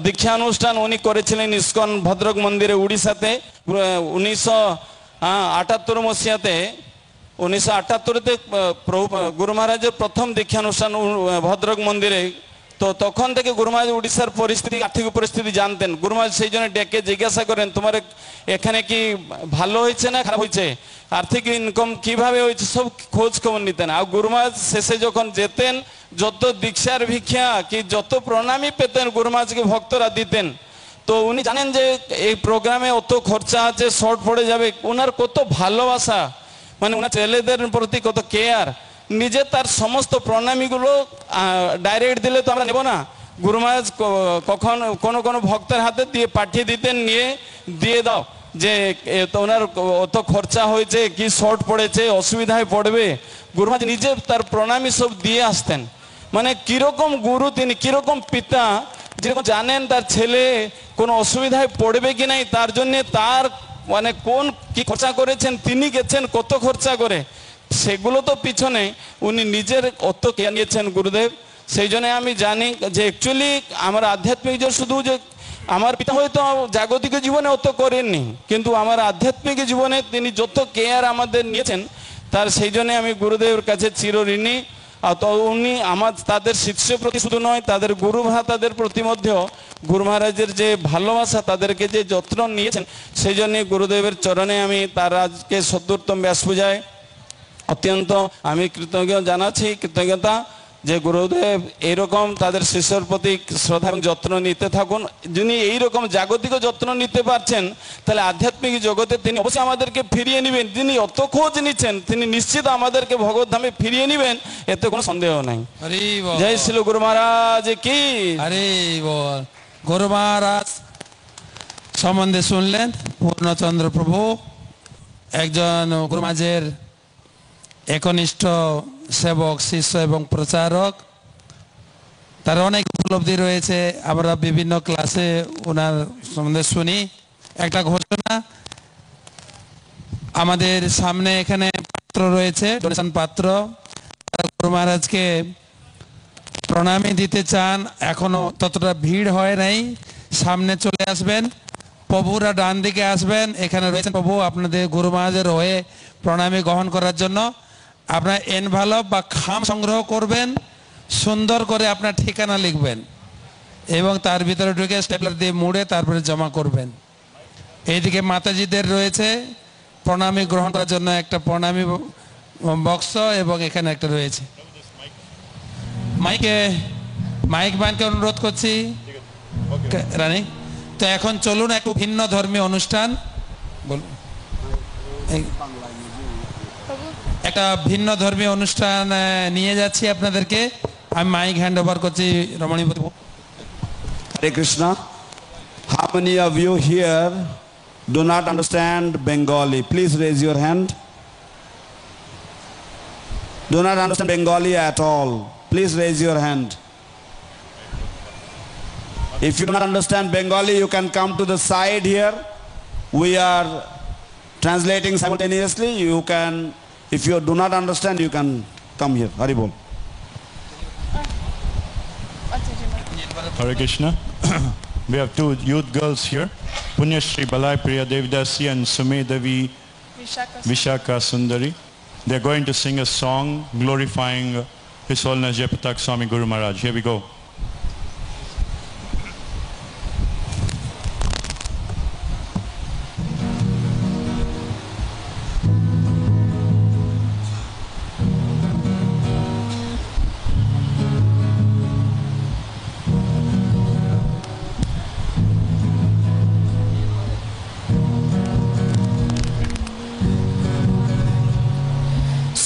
দীক্ষা অনুষ্ঠান উনি করেছিলেন ইস্কন ভদ্রক মন্দিরে উড়িষ্যাতে 1978 মସିহাতে। 1978-তে গুরু মহারাজের প্রথম দীক্ষানুষ্ঠান ভদ্রক মন্দিরে। তো তখন থেকে গুরু মহারাজ উড়িষ্যার পরিস্থিতি, আর্থিক পরিস্থিতি জানতেন। গুরু মহারাজ সেই জন্য ডেকে জিজ্ঞাসা করেন তোমার এখানে কি ভালো হয়েছে না খারাপ হয়েছে, আর্থিক ইনকাম কিভাবে হয়েছে, সব খোঁজ খবর নিতেন। আর গুরু মহারাজ শেষে যখন যেতেন, যত দীক্ষার ভিক্ষা কি যত প্রণামী পেতেন গুরু মহারাজকে ভক্তরা দিতেন। তো উনি জানেন যে এই প্রোগ্রামে অত খরচা আছে, শর্ট পড়ে যাবে, ওনার কত ভালোবাসা, মানে ওনার ছেলেদের প্রতি কত কেয়ার। নিজে তার সমস্ত প্রণামীগুলো ডাইরেক্ট দিলে তো আমরা নেব না, গুরু মহারাজ কখন কোনো কোনো ভক্তের হাতে দিয়ে পাঠিয়ে দিতেন, নিয়ে দিয়ে দাও যে ওনার অত খরচা হয়েছে, কি শর্ট পড়েছে, অসুবিধায় পড়বে। গুরু মহারাজ নিজে তার প্রণামী সব দিয়ে আসতেন। মানে কিরকম গুরু তিনি, কিরকম পিতা, যেরকম জানেন তার ছেলে কোনো অসুবিধায় পড়বে কি নাই, তার জন্যে তার মানে কোন কি খরচা করেছেন, তিনি গেছেন কত খরচা করে, সেগুলো তো পিছনে উনি নিজের অত কেয়ার নিয়েছেন গুরুদেব। সেই জন্য আমি জানি যে অ্যাকচুয়ালি আমার আধ্যাত্মিক যে শুধু যে আমার পিতা হয়তো জাগতিক জীবনে অত করেননি, কিন্তু আমার আধ্যাত্মিক জীবনে তিনি যত কেয়ার আমাদের নিয়েছেন, তার সেই জন্য আমি গুরুদেবের কাছে চিরঋণী। আর তো উনি আমার তাদের শিষ্যের প্রতি শুধু নয়, তাদের গুরু ভ্রাতাদের প্রতি মধ্যেও গুরু মহারাজের যে ভালোবাসা, তাদেরকে যে যত্ন নিয়েছেন, সেই জন্যে গুরুদেবের চরণে আমি তার আজকে 70তম ব্যাস পূজায় অত্যন্ত আমি কৃতজ্ঞ জানাচ্ছি, কৃতজ্ঞতা যে গুরুদেব এইরকম তাদের শিষ্যের প্রতি শ্রদ্ধা এবং যত্ন নিতে থাকুন। যিনি এইরকম জাগতিক যত্ন নিতে পারছেন, তাহলে আধ্যাত্মিক জগতে তিনি অবশ্যই আমাদেরকে ফিরিয়ে নেবেন। যিনি অত খোঁজ নিচ্ছেন, তিনি নিশ্চিত আমাদেরকে ভগবত ধামে ফিরিয়ে নেবেন, এতে কোনো সন্দেহ নাই। জয় শ্রী গুরু মহারাজ কি। হরি বল। গুরু মহারাজ সম্বন্ধে শুনলেন, পূর্ণচন্দ্র প্রভু একজন গুরু মহারাজের একনিষ্ঠ সেবক, শিষ্য এবং প্রচারক। তার অনেক উপলব্ধি রয়েছে, আমরা বিভিন্ন ক্লাসে ওনার সম্বন্ধে শুনি। একটা ঘোষণা, আমাদের সামনে এখানে পাত্র রয়েছে, ডোনেশন পাত্র। গুরু মহারাজকে প্রণামী দিতে চান, এখনো ততটা ভিড় হয় নাই, সামনে চলে আসবেন। প্রভুরা ডান দিকে আসবেন, এখানে রয়েছেন প্রভু আপনাদের গুরু মহারাজের হয়ে প্রণামী গ্রহণ করার জন্য। আপনার এনভালপ বা খাম সংগ্রহ করবেন, সুন্দর করে আপনার ঠিকানা লিখবেন এবং তার ভিতরে ঢুকে স্টেপলার দিয়ে মুড়ে তারপরে জমা করবেন। এইদিকে মাতাজিদের রয়েছে প্রণামী গ্রহণ করার জন্য একটা প্রণামী বক্স এবং এখানে একটা রয়েছে। মাইক ম্যানকে অনুরোধ করছি রানী। তো এখন চলুন একটু ভিন্ন ধর্মীয় অনুষ্ঠান, একটা ভিন্ন ধর্মীয় অনুষ্ঠান নিয়ে যাচ্ছি আপনাদেরকে। আমি মাইক হ্যান্ড ওভার করছি রমণী। Hare Krishna. How many of you here do not understand Bengali? Please raise your hand. Do not understand Bengali at all? Please raise your hand. If you do not understand Bengali, you can come to the side here. We are translating simultaneously. You can, if you do not understand, you can come here. Haribol. Hare Krishna. We have two youth girls here, Punyashri Balai Priya Devidasi and Sumedevi Vishaka Sundari. They're going to sing a song glorifying His Holiness Jayapatak Swami Guru Maharaj. Here we go.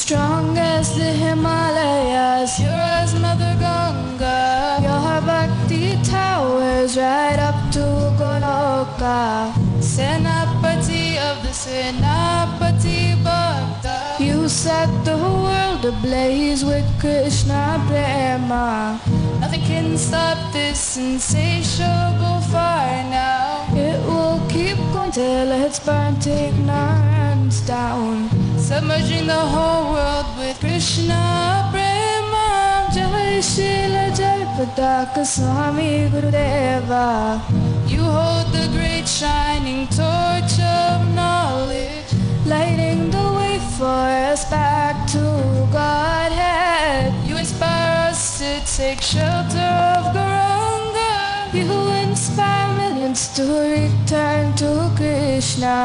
Strong as the Himalayas, pure as Mother Ganga, your bhakti towers right up to Goloka. Senapati of the Senapati Bhakta, you set the world ablaze with Krishna Prema. Nothing can stop this insatiable fire now. It will keep going till it's burnt ignorance down, submerging the whole world with Krishna Prema. Jai Shila Jai Pataka Swami Gurudeva. You hold the great shining torch of knowledge, lighting the way for us back to Godhead. You inspire us to take shelter of Gauranga. You inspire millions to return to Krishna.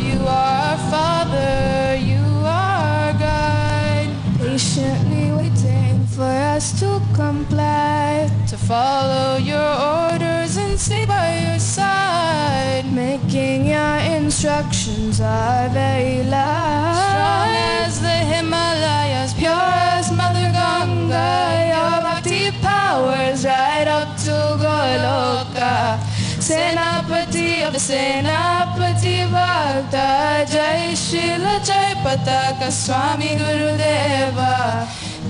You are our Father, you are our guide, patiently waiting for us to comply, to follow your orders and stay by your side, making your instructions our very life. Strong as the Himalayas, pure as Mother Ganga, your bhakti powers right up to Goloka. Senapati of the Senapati Bhakta, Jai Shila Jai Pataka Swami Gurudeva.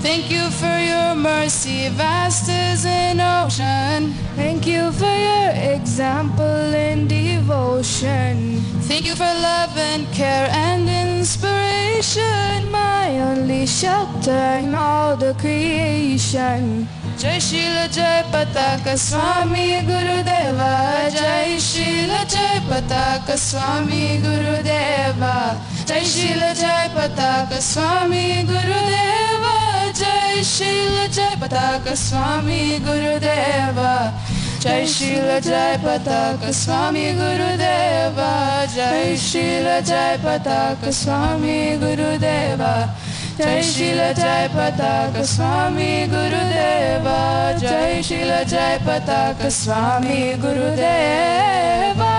Thank you for your mercy, vast as an ocean. Thank you for your example in devotion. Thank you for love and care and inspiration, my only shelter in all the creation. Jai Shila Jai Pataka Swami Gurudeva. Jai Shila Jai Pataka Swami Gurudeva. Jai Shila Jai Pataka Swami Gurudeva. Jai Shila Jai Pataka Swami Gurudeva. Jai Shila Jai Pataka Swami Gurudeva. Jai Shila Jai Pataka Swami Gurudeva. Jai Shila Jai Pataka Swami Gurudeva. Jai Shila Jai Pataka Swami Gurudeva.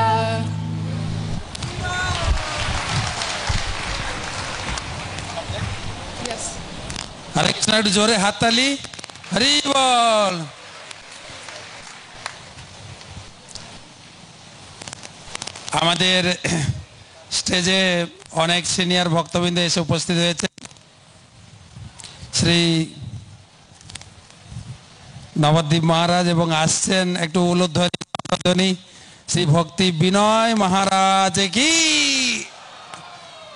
Yes. হরে কৃষ্ণ, একটু জোরে হাততালি, হরি বল। আমাদের স্টেজে অনেক senior ভক্তবৃন্দ এসে উপস্থিত হয়েছে। শ্রী নবদ্বীপ মহারাজ এবং আসছেন একটু উলুধ্বনি শ্রী ভক্তি বিনয় মহারাজ কি।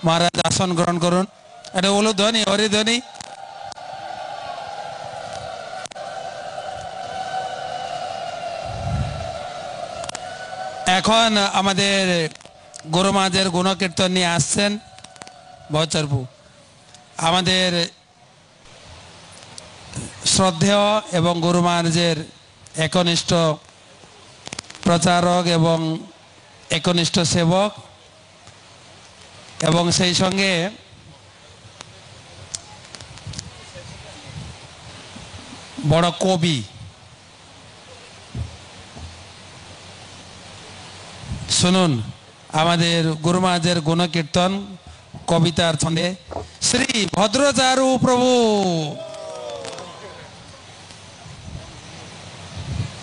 মহারাজ আসন গ্রহণ করুন, একটা উলুধ্বনি হরিধ্বনি। এখন আমাদের গুরু মহারাজের গুণকীর্তন নিয়ে আসছেন বহচরপু, আমাদের শ্রদ্ধেয় এবং গুরু মহারাজের একনিষ্ঠ প্রচারক এবং একনিষ্ঠ সেবক, এবং সেই সঙ্গে বড় কবি। শুনুন আমাদের গুরু মহারাজের গুণকীর্তন কবিতার ছন্দে। শ্রী ভদ্রচারু প্রভু।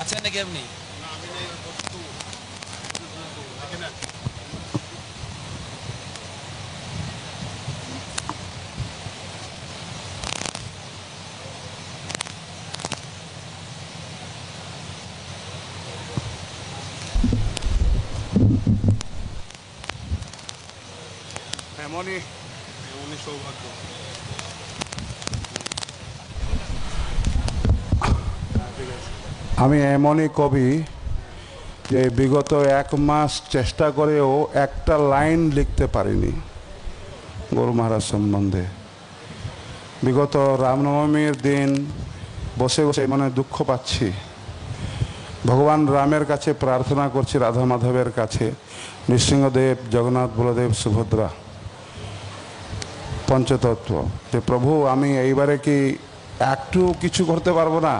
আচ্ছা নাকি আপনি? আমি এমনই কবি যে বিগত 1 মাস চেষ্টা করেও একটা লাইন লিখতে পারিনি গুরু মহারাজ সম্বন্ধে। বিগত রামনবমীর দিন বসে বসে মনে দুঃখ পাচ্ছি, ভগবান রামের কাছে প্রার্থনা করছি, রাধা মাধবের কাছে, নৃসিংহদেব, জগন্নাথ, বলদেব, সুভদ্রা, পঞ্চতত্ত্ব, যে প্রভু আমি এইবারে কি একটু কিছু করতে পারবো না?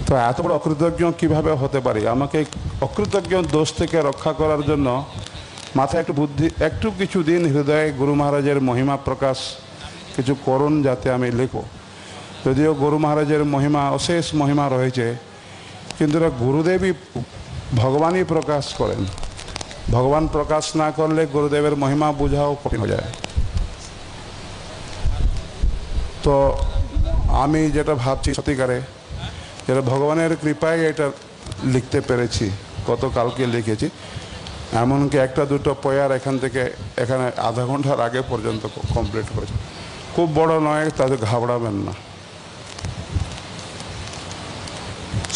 তো এত বড় অকৃতজ্ঞ কীভাবে হতে পারি? আমাকে অকৃতজ্ঞ দোষ থেকে রক্ষা করার জন্য মাথায় একটু বুদ্ধি, একটু কিছু দিন হৃদয়ে গুরু মহারাজের মহিমা প্রকাশ কিছু করুন যাতে আমি লিখো। যদিও গুরু মহারাজের মহিমা, অশেষ মহিমা রয়েছে, কিন্তু গুরুদেবই ভগবানই প্রকাশ করেন। ভগবান প্রকাশ না করলে গুরুদেবের মহিমা বোঝাও কঠিন হয়ে যায়। তো আমি যেটা ভাবছি সত্যিকারে, যেটা ভগবানের কৃপায় এটা লিখতে পেরেছি, গতকালকে লিখেছি, এমনকি একটা দুটো পয়ার এখান থেকে এখানে আধা ঘন্টার আগে পর্যন্ত কমপ্লিট করেছি। খুব বড় নয়, তাদের ঘাবড়াবেন না।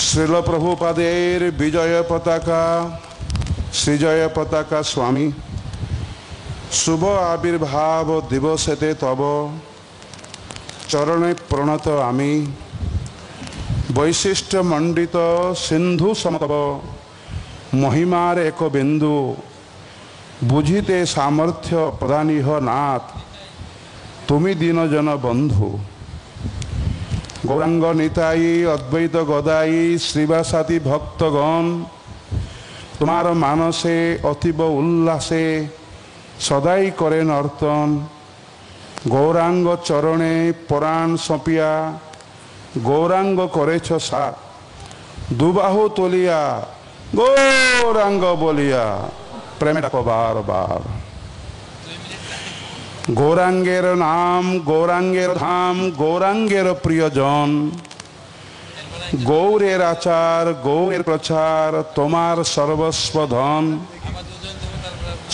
শ্রীল প্রভুপাদের বিজয় পতাকা, শ্রীজয় পতাকা স্বামী, শুভ আবির্ভাব দিবসেতে তব চরণে প্রণত আমি, বৈশিষ্ট্য মণ্ডিত সিন্ধু সমতব মহিমার এক বিন্দু, বুঝিতে সামর্থ্য প্রদানিহ নাথ তুমি দীনজন বন্ধু। গৌরাঙ্গ নিতাই অদ্বৈত গদাই শ্রীবাসাতি ভক্তগণ, তোমার মানসে অতীব উল্লাসে সদাই করে নর্তন। গৌরাঙ্গ চরণে পরাণ সঁপিয়া গৌরাঙ্গ করেছ সাত, দুবাহু তলিয়া গৌরাঙ্গ বলিয়া প্রেমে ডাকো বার বার। গৌরাঙ্গের নাম, গৌরাঙ্গের ধাম, গৌরাঙ্গের প্রিয়জন, গৌরের আচার, গৌরের প্রচার তোমার সর্বস্ব ধন।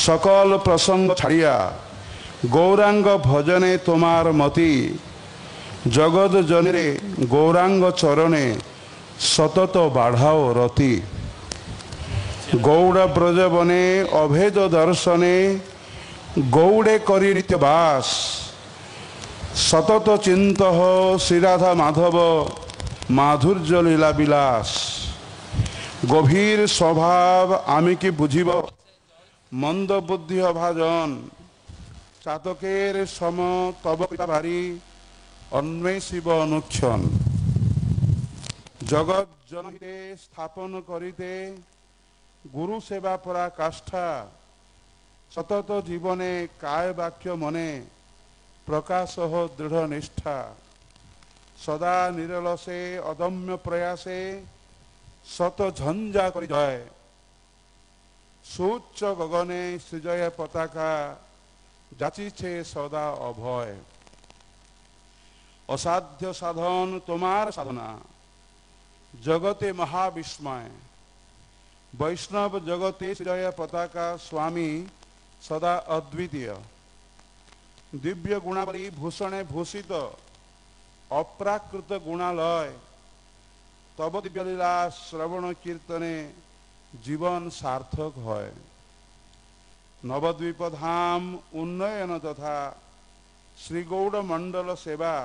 সকল প্রসঙ্গ ছাড়িয়া গৌরাঙ্গ ভজনে তোমার মতি, জগৎ জনে গৌরাঙ্গ চরণে সতত বাঢ়াও রতি। গৌড় ব্রজবনে অভেদ দর্শনে গৌড়ে করি নিত্যবাস, সতত চিন্তহ শ্রীরাধা মাধব মাধুর্য লীলা বিলাস। গভীর স্বভাব আমি কি বুঝিব মন্দ বুদ্ধি অভাজন, চাতকের সম তব কৃপা ভারী অন্বেষিব অনুক্ষণ। জগৎ জনহিতে স্থাপন করিতে গুরু সেবা পরা কাষ্ঠা, সতত জীবনে কায় বাক্য মনে প্রকাশ দৃঢ় নিষ্ঠা। সদা নিরলসে অদম্য প্রয়াসে শত ঝঞ্ঝা করি জয়, সুউচ্চ গগনে সৃজয় পতাকা যাচিছে সদা অভয়। অসাধ্য সাধন তোমার সাধনা, জগতে মহাবিস্ময়। বৈষ্ণব জগতে সৃজয় পতাকা স্বামী সদা অদ্বিতীয়। দিব্য গুণাবলী ভূষণে ভূষিত অপ্রাকৃত গুণালয়, তব দিব্যলীলা শ্রবণ কীর্তনে জীবন সার্থক হয়। নবদ্বীপ ধাম উন্নয়ন তথা শ্রীগৌড় মণ্ডল সেবা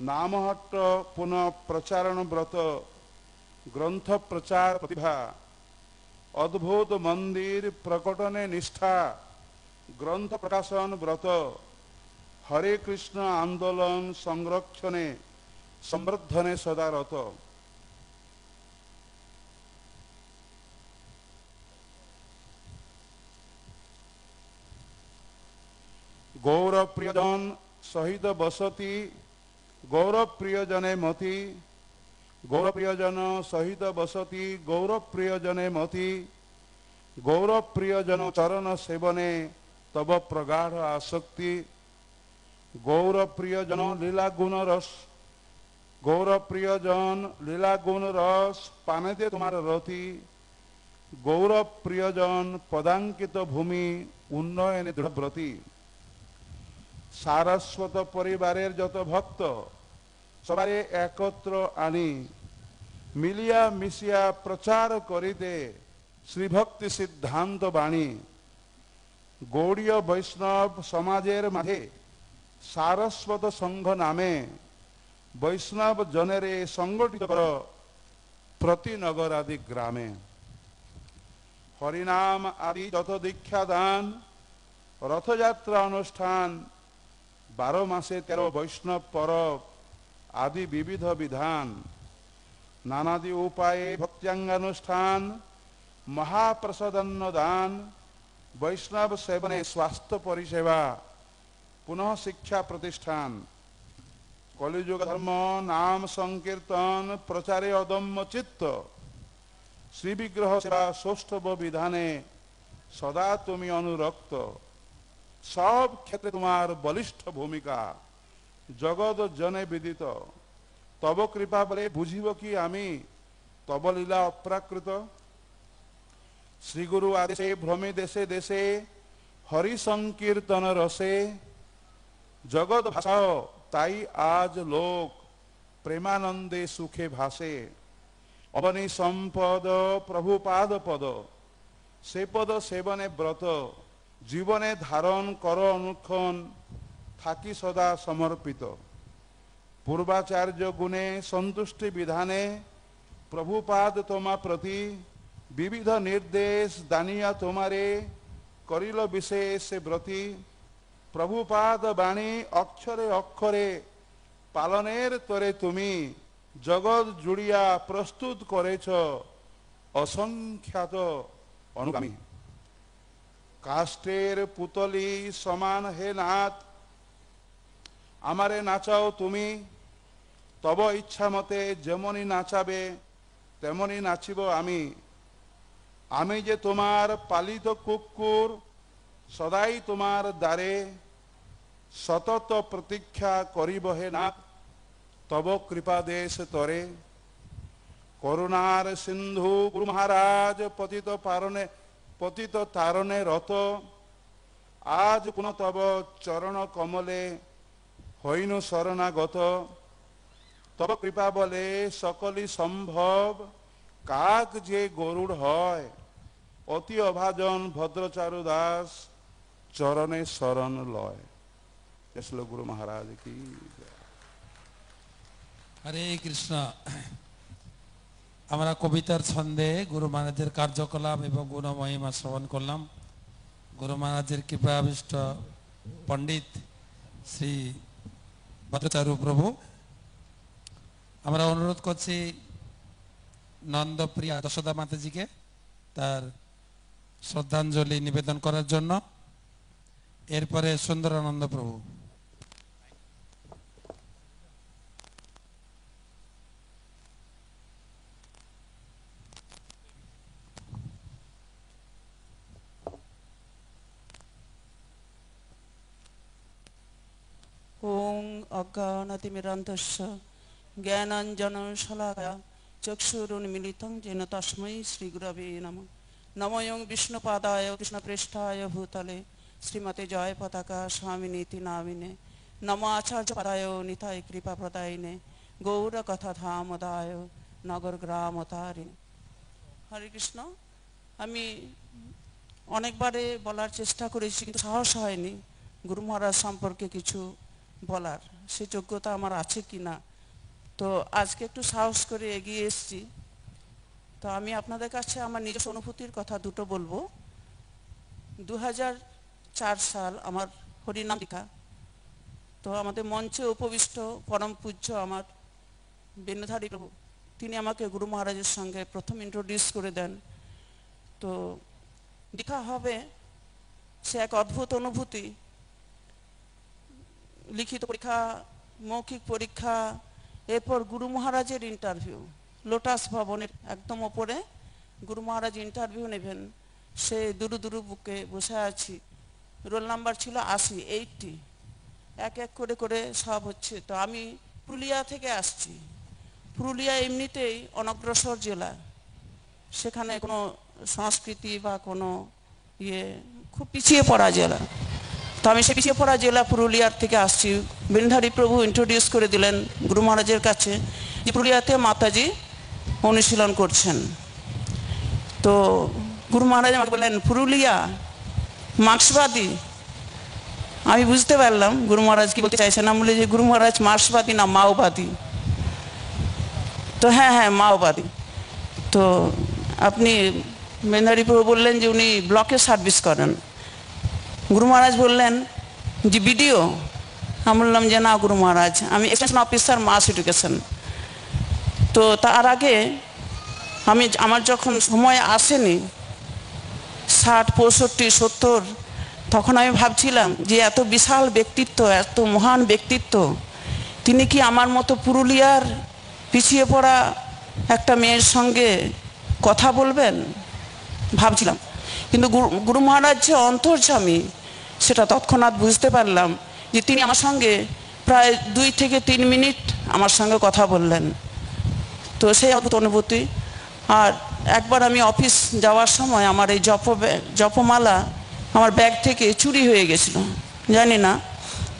নামহট্ট পুনঃ প্রচারণ ব্রত গ্রন্থ প্রচার প্রতিভা অদ্ভুত মন্দির প্রকটনে নিষ্ঠা গ্রন্থ প্রকাশন ব্রত হরে কৃষ্ণ আন্দোলন সংরক্ষণে সমৃদ্ধনে সদারত। গৌরপ্রিয়জন সহিত বসতি গৌরপ্রিয়জনে মতি গৌরপ্রিয়জন সহিত বসতি গৌরপ্রিয়জনে মতি গৌরপ্রিয়জন চরণ সেবনে তব প্রগাঢ় আসক্তি গৌরপ্রিয়জন লীলা গুণ রস গৌরপ্রিয়জন লীলা গুণ রস পানেতে তোমার রতি গৌরপ্রিয়জন পদাঙ্কিত ভূমি উন্নয়নে দৃঢ়ব্রতী। সারস্বত পরিবারের যত ভক্ত সবারে একত্র আনি মিলিয়া মিশিয়া প্রচার করিতে শ্রীভক্তি সিদ্ধান্ত বাণী গৌড়ীয় বৈষ্ণব সমাজের মাঝে সারস্বত সংঘ নামে বৈষ্ণব জনেরে সংগঠিত কর প্রতি নগর আদি গ্রামে। হরিনাম আদি যত দীক্ষা দান রথযাত্রা অনুষ্ঠান 12 মাসে 13 বৈষ্ণব পরব আদি বিবিধ বিধান নানাদি উপায়ে ভক্ত্যাঙ্গানুষ্ঠান মহাপ্রসাদান্ন দান বৈষ্ণব সেবনে স্বাস্থ্য পরিষেবা পুনঃ শিক্ষা প্রতিষ্ঠান কলিযুগ ধর্ম নাম সংকীর্তন প্রচারে অদম্য চিত্ত শ্রীবিগ্রহ সেবা সৌষ্ঠব বিধানে সদা তুমি অনুরক্ত। সব ক্ষেত্রে তোমার বলিষ্ঠ ভূমিকা জগৎ জনে বিদিত। তব কৃপা বলে বুঝিব কি আমি তব লীলা অপ্রাকৃত। শ্রীগুরু আদেশে ভ্রমে দেশে দেশে হরি সংকীর্তন রসে জগৎ ভাষাও তাই আজ লোক প্রেমানন্দে সুখে ভাসে। অবনী সম্পদ প্রভুপাদ পদ সে পদ সেবনে ব্রত জীবনে ধারণ কর অনুক্ষণ থাকি সদা সমর্পিত। পূর্বাচার্য গুণে সন্তুষ্টি বিধানে প্রভুপাদ তোমা প্রতি বিবিধ নির্দেশ দানিয়া তোমারে করিল বিশেষ ব্রতী। প্রভুপাদ বাণী অক্ষরে অক্ষরে পালনের তরে তুমি জগৎ জুড়িয়া প্রস্তুত করেছ অসংখ্যাত অনুগামী। কাষ্টের পুতলি সমান হে নাথ আমারে নাচাও তুমি তব ইচ্ছা মতে যেমনই নাচাবে তেমনই নাচিব আমি। আমি যে তোমার পালিত কুকুর সদাই তোমার দ্বারে সতত প্রতীক্ষা করিব হে নাথ তব কৃপাদেশ তরে। করুণার সিন্ধু গুরু মহারাজ পতিত তারণে রত আজ পুনঃ তব চরণ কমলে হইনু শরণাগত। তব কৃপা বলে সকলই সম্ভব কাক যে গরুড় হয় অতি অভাজন ভদ্রচারু দাস চরণে শরণ লয়। শ্রী গুরু মহারাজ কি হরে কৃষ্ণ। আমরা কবিতার ছন্দে গুরু মহারাজের কার্যকলাপ এবং গুণ মহিমা শ্রবণ করলাম। গুরু মহারাজের কৃপাবিষ্ট পণ্ডিত শ্রী ভদ্রচারু প্রভু, আমরা অনুরোধ করছি নন্দপ্রিয়া যশোদা মাতাজিকে তার শ্রদ্ধাঞ্জলি নিবেদন করার জন্য। এরপরে সুন্দরানন্দ প্রভু। ওং অজ্ঞানতিমিরান্ধস্য জ্ঞানাঞ্জনশলাকয়া চক্ষুरुन्मीलितं येन तस्मै श्रीगुरवे नमः। नमो ओं विष्णुपादाय कृष्णप्रेष्ठाय भूतले श्रीमते जय पताका स्वामिनीति नामिने। नमो आचार्यपदाय निताय कृपाप्रदायिने गौरकथाधामदाय नगर ग्रामतारिणे। हरे कृष्ण। আমি অনেকবারে বলার চেষ্টা করেছি কিন্তু সাহস হয়নি গুরু মহারাজ সম্পর্কে কিছু বলার, সে যোগ্যতা আমার আছে কি না। তো আজকে একটু সাহস করে এগিয়ে এসেছি। তো আমি আপনাদের কাছে আমার নিজস্ব অনুভূতির কথা দুটো বলবো। 2004 সাল আমার হরিনাম দীক্ষা। তো আমাদের মঞ্চে উপবিষ্ট পরম পূজ্য আমার বেনুধারী প্রভু, তিনি আমাকে গুরু মহারাজের সঙ্গে প্রথম ইন্ট্রোডিউস করে দেন। তো দীক্ষা হবে সে এক অদ্ভুত অনুভূতি। লিখিত পরীক্ষা, মৌখিক পরীক্ষা, এরপর গুরু মহারাজের ইন্টারভিউ। লোটাস ভবনের একদম ওপরে গুরু মহারাজ ইন্টারভিউ নেবেন। সে দুরু দুরু বুকে বসে আছি। রোল নাম্বার ছিল 80 এক এক করে করে সব হচ্ছে। তো আমি পুরুলিয়া থেকে আসছি। পুরুলিয়া এমনিতেই অনগ্রসর জেলা, সেখানে কোনো সংস্কৃতি বা কোনো খুব পিছিয়ে পড়া জেলা। তো আমি সে পিছিয়ে পড়া জেলা পুরুলিয়ার থেকে আসছি। বেনুধারী প্রভু ইন্ট্রোডিউস করে দিলেন গুরু মহারাজের কাছে যে পুরুলিয়াতে মাতাজি অনুশীলন করছেন। তো গুরু মহারাজ আমাকে বললেন, পুরুলিয়া মার্ক্সবাদী। আমি বুঝতে পারলাম গুরু মহারাজ কি বলতে চাইছেন। আমি বলি যে গুরু মহারাজ মার্ক্সবাদী না মাওবাদী। তো হ্যাঁ হ্যাঁ মাওবাদী। তো আপনি বেনুধারী প্রভু বললেন যে উনি ব্লকে সার্ভিস করেন। গুরু মহারাজ বললেন যে বিডিও। আমি বললাম যে না গুরু মহারাজ, আমি এক্সটেনশন অফিসার মাস এডুকেশন। তো তার আগে আমার যখন সময় আসেনি 60, 65, 70, তখন আমি ভাবছিলাম যে এত বিশাল ব্যক্তিত্ব, এত মহান ব্যক্তিত্ব, তিনি কি আমার মতো পুরুলিয়ার পিছিয়ে পড়া একটা মেয়ের সঙ্গে কথা বলবেন ভাবছিলাম। কিন্তু গুরু মহারাজ যে অন্তর্যামী সেটা তৎক্ষণাৎ বুঝতে পারলাম যে তিনি আমার সঙ্গে প্রায় 2 থেকে 3 মিনিট আমার সঙ্গে কথা বললেন। তো সেই অদ্ভুত অনুভূতি। আর একবার আমি অফিস যাওয়ার সময় আমার এই জপমালা আমার ব্যাগ থেকে চুরি হয়ে গেছিল, জানি না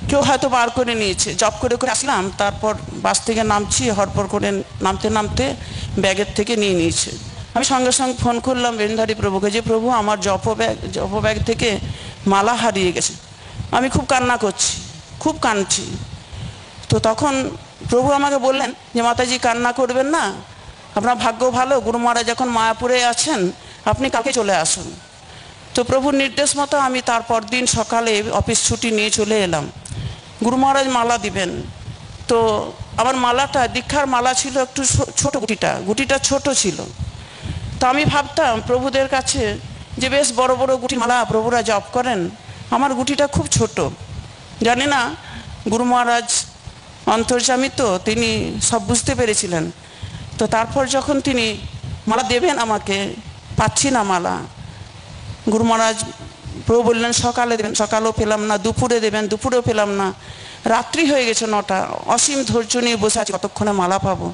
কেউ হয়তো বার করে নিয়েছে। জপ করে করে আসলাম, তারপর বাস থেকে নামছি, হড়পড় করে নামতে নামতে ব্যাগের থেকে নিয়ে নিয়েছে। আমি সঙ্গে সঙ্গে ফোন করলাম বেনুধারী প্রভুকে যে প্রভু আমার জপ ব্যাগ থেকে মালা হারিয়ে গেছে। আমি খুব কান্না করছি, খুব কাঁদছি। তো তখন প্রভু আমাকে বললেন যে মাতাজি কান্না করবেন না, আপনার ভাগ্য ভালো, গুরু মহারাজ এখন মায়াপুরে আছেন, আপনি কালকে চলে আসুন। তো প্রভুর নির্দেশ মতো আমি তারপর দিন সকালে অফিস ছুটি নিয়ে চলে এলাম। গুরু মহারাজ মালা দিবেন। তো আমার মালাটা দীক্ষার মালা ছিল একটু ছোট, গুটিটা ছোট ছিল। তো আমি ভাবতাম প্রভুদের কাছে যে বেশ বড় বড় গুটি মালা প্রভুরা জপ করেন, আমার গুটিটা খুব ছোট। জানি না গুরু মহারাজ অন্তর্যামী, তো তিনি সব বুঝতে পেরেছিলেন। তো তারপর যখন তিনি মালা দেবেন আমাকে, পাচ্ছি না মালা। গুরু মহারাজ প্রভু বললেন সকালে দেবেন, সকালেও পেলাম না। দুপুরে দেবেন, দুপুরেও পেলাম না। রাত্রি হয়ে গেছে 9টা। অসীম ধৈর্য নিয়ে বসে আছি কতক্ষণে মালা পাবো।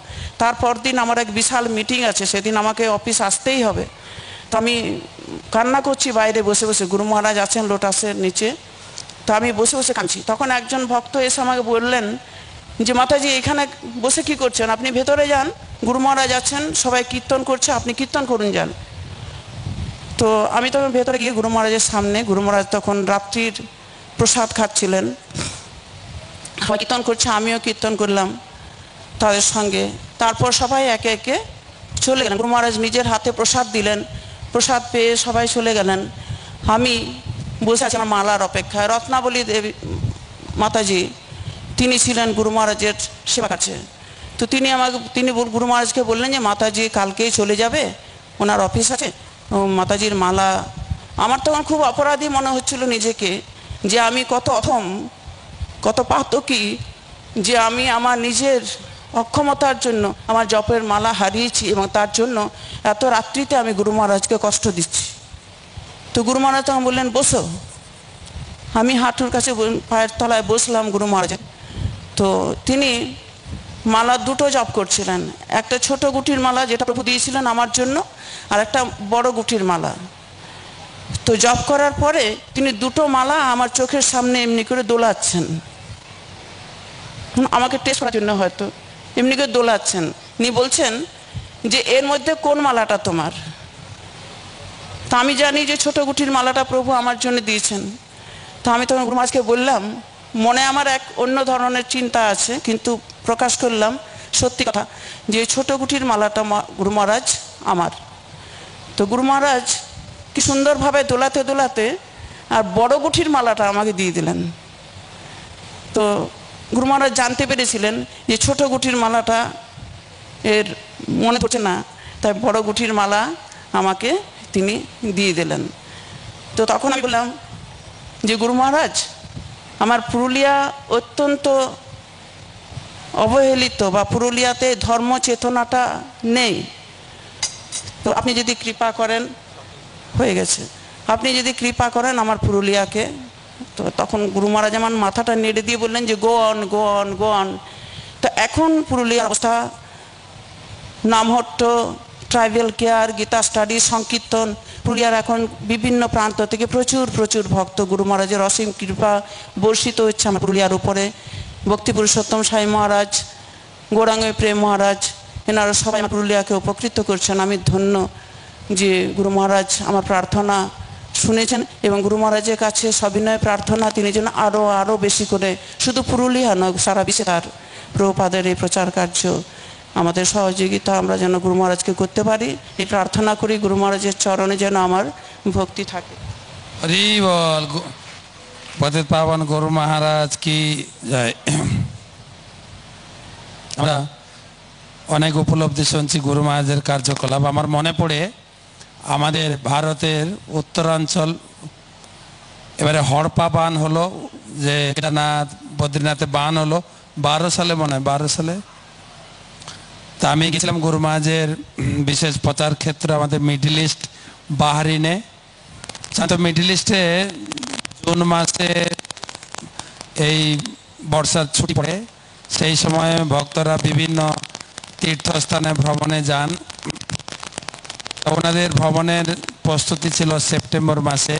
তারপর দিন আমার এক বিশাল মিটিং আছে, সেদিন আমাকে অফিস আসতেই হবে। তো আমি কান্না করছি বাইরে বসে বসে, গুরু মহারাজ আছেন লোটাসের নিচে। তো আমি বসে বসে কাঁদছি। তখন একজন ভক্ত এসে আমাকে বললেন যে মাতাজি এখানে বসে কি করছেন, আপনি ভেতরে যান, গুরু মহারাজ আছেন, সবাই কীর্তন করছে, আপনি কীর্তন করুন যান। তো আমি তখন ভেতরে গিয়ে গুরু মহারাজের সামনে, গুরু মহারাজ তখন রাত্রির প্রসাদ খাচ্ছিলেন, সবাই কীর্তন করছে, আমিও কীর্তন করলাম তাদের সঙ্গে। তারপর সবাই একে একে চলে গেলেন। গুরু মহারাজ নিজের হাতে প্রসাদ দিলেন, প্রসাদ পেয়ে সবাই চলে গেলেন। আমি বসে আছি আমার মালার অপেক্ষায়। রত্নাবলী দেবী মাতাজি তিনি ছিলেন গুরু মহারাজের সেবা কাছে। তো তিনি গুরু মহারাজকে বললেন যে মাতাজি কালকেই চলে যাবে, ওনার অফিস আছে, মাতাজির মালা। আমার তখন খুব অপরাধী মনে হচ্ছিল নিজেকে, যে আমি কত অথম, কত পাতকী, যে আমি আমার নিজের অক্ষমতার জন্য আমার জপের মালা হারিয়েছি এবং তার জন্য এত রাত্রিতে আমি গুরু মহারাজকে কষ্ট দিচ্ছি। তো গুরু মহারাজ তখন বললেন বসো। আমি হাঁটুর কাছে পায়ের তলায় বসলাম গুরু মহারাজের। তো তিনি মালা দুটো জপ করছিলেন, একটা ছোট গুটির মালা যেটা প্রভু দিয়েছিলেন আমার জন্য, আর একটা বড় গুটির মালা। তো জপ করার পরে তিনি দুটো মালা আমার চোখের সামনে এমনি করে দোলাচ্ছেন, আমাকে টেস্ট করার জন্য হয়তো এমনি করে দোলাচ্ছেন। উনি বলছেন যে এর মধ্যে কোন মালাটা তোমার? তো আমি জানি যে ছোট গুটির মালাটা প্রভু আমার জন্য দিয়েছেন। তো আমি তখন গুরু মহারাজকে বললাম, মনে আমার এক অন্য ধরনের চিন্তা আছে, কিন্তু প্রকাশ করলাম সত্যি কথা যে ছোট গুটির মালাটা গুরু মহারাজ আমার। তো গুরু মহারাজ কি সুন্দরভাবে দোলাতে দোলাতে আর বড় গুঠির মালাটা আমাকে দিয়ে দিলেন। তো গুরু মহারাজ জানতে পেরেছিলেন যে ছোট গুঠির মালাটা এর মনে পড়ছে না, তাই বড় গুঠির মালা আমাকে তিনি দিয়ে দিলেন। তো তখন আমি বললাম যে গুরু মহারাজ, আমার পুরুলিয়া অত্যন্ত অবহেলিত, বা পুরুলিয়াতে ধর্ম চেতনাটা নেই। তো আপনি যদি কৃপা করেন, হয়ে গেছে, আপনি যদি কৃপা করেন আমার পুরুলিয়াকে। তো তখন গুরু মহারাজ আমার মাথাটা নেড়ে দিয়ে বললেন যে go on go on go on. তো এখন পুরুলিয়ার অবস্থা, Namhatta, tribal care, Gita study, সংকীর্তন, পুরুলিয়ার এখন বিভিন্ন প্রান্ত থেকে প্রচুর প্রচুর ভক্ত, গুরু মহারাজের অসীম কৃপা বর্ষিত হচ্ছে আমার পুরুলিয়ার উপরে। ভক্তি পুরুষোত্তম সাই মহারাজ, গৌরাঙ্গ প্রেম মহারাজ, এনারা সবাই আমার পুরুলিয়াকে উপকৃত করছেন। আমি ধন্য যে গুরু মহারাজ আমার প্রার্থনা শুনেছেন, এবং গুরু মহারাজের কাছে সবিনয় প্রার্থনা তিনি যেন আরও আরও বেশি করে, শুধু পুরুলিয়া নয়, সারা বিশ্বে তার প্রভুপাদের এই প্রচার কার্য আমাদের সহযোগিতা আমরা যেন গুরু মহারাজকে করতে পারি, এই প্রার্থনা করি। গুরু মহারাজের চরণে যেন আমার ভক্তি থাকে। হরি বল, পতিত পাবন গুরু মহারাজ কি জয়। আমরা অনেক উপলব্ধি শুনছি গুরু মহারাজের কার্যকলাপ। আমার মনে পড়ে আমাদের ভারতের উত্তরাঞ্চল এবারে হড়পা বান হলো, যে কেদারনাথ বদ্রীনাথে বান হলো 12 সালে, মনে হয় 12 সালে। তা আমি গেছিলাম গুরু মহারাজের বিশেষ প্রচার ক্ষেত্র আমাদের মিডল ইস্ট, বাহরিনে। তো মিডল ইস্টে জুন মাসে এই বর্ষার ছুটি পড়ে, সেই সময় ভক্তরা বিভিন্ন তীর্থস্থানে ভ্রমণে যান। ওনাদের ভ্রমণের প্রস্তুতি ছিল সেপ্টেম্বর মাসে,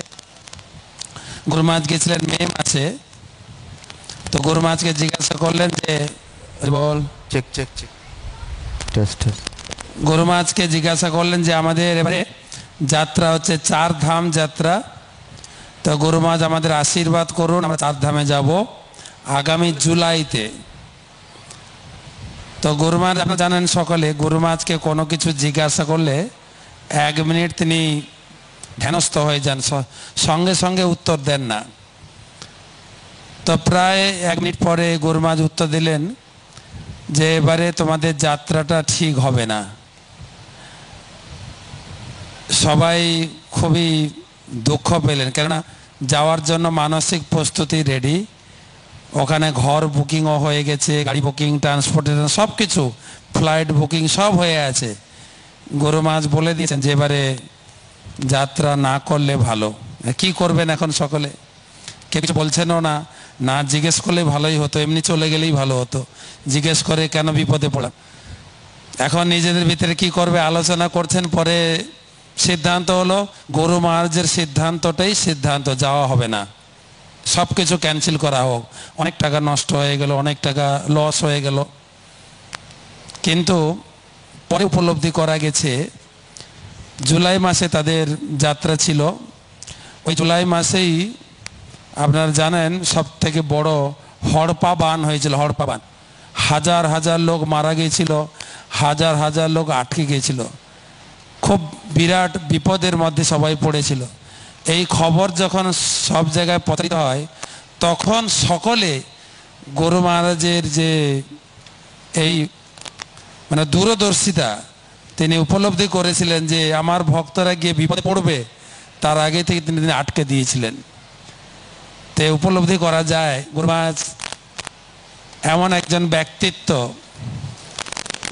গুরু মহারাজ গেছিলেন মে মাসে। তো গুরু মহারাজকে জিজ্ঞাসা করলেন যে বল চেক চেক চেক গুরু মহারাজকে জিজ্ঞাসা করলেন যে আমাদের এবারে যাত্রা হচ্ছে 4 ধাম যাত্রা। তো গুরু মহারাজ আমাদের আশীর্বাদ করুন, আমরা 4 ধামে যাব আগামী জুলাইতে। তো গুরু মহারাজ আপনারা জানেন সকলে, গুরু মহারাজকে কোনো কিছু জিজ্ঞাসা করলে 1 মিনিট তিনি ধ্যানস্থ হয়ে যান, সঙ্গে সঙ্গে উত্তর দেন না। তো প্রায় 1 মিনিট পরে গুরু মহারাজ উত্তর দিলেন যে এবারে তোমাদের যাত্রাটা ঠিক হবে না। সবাই খুবই দুঃখ পেলেন, কেননা যাওয়ার জন্য মানসিক প্রস্তুতি রেডি, ওখানে ঘর বুকিংও হয়ে গেছে, গাড়ি বুকিং, ট্রান্সপোর্টেশন সব কিছু, ফ্লাইট বুকিং সব হয়ে আছে। গুরু মহারাজ বলে দিয়েছেন যে এবারে যাত্রা না করলে ভালো। কি করবেন এখন সকলে? কেউ কিছু বলছেনও না, না জিজ্ঞেস করলে ভালোই হতো, এমনি চলে গেলেই ভালো হতো, জিজ্ঞেস করে কেন বিপদে পড়া। এখন নিজেদের ভিতরে কি করবে আলোচনা করছেন। পরে সিদ্ধান্ত হলো গুরু মহারাজের সিদ্ধান্তটাই সিদ্ধান্ত, যাওয়া হবে না, সব কিছু ক্যান্সেল করা হোক। অনেক টাকা নষ্ট হয়ে গেল, অনেক টাকা লস হয়ে গেল। কিন্তু পরে উপলব্ধি করা গেছে জুলাই মাসে তাদের যাত্রা ছিল। ওই জুলাই মাসেই আপনারা জানেন সব থেকে বড় হড়পা বান হয়েছিল। হড়পা বান, হাজার হাজার লোক মারা গিয়েছিল, হাজার হাজার লোক আটকে গিয়েছিল, খুব বিরাট বিপদের মধ্যে সবাই পড়েছিল। এই খবর যখন সব জায়গায় প্রচারিত হয়, তখন সকলে গুরু মহারাজের যে এই মানে দূরদর্শিতা, তিনি উপলব্ধি করেছিলেন যে আমার ভক্তরা গিয়ে বিপদে পড়বে, তার আগে থেকে তিনি আটকে দিয়েছিলেন। তে উপলব্ধি করা যায় গুরু মহারাজ এমন একজন ব্যক্তিত্ব,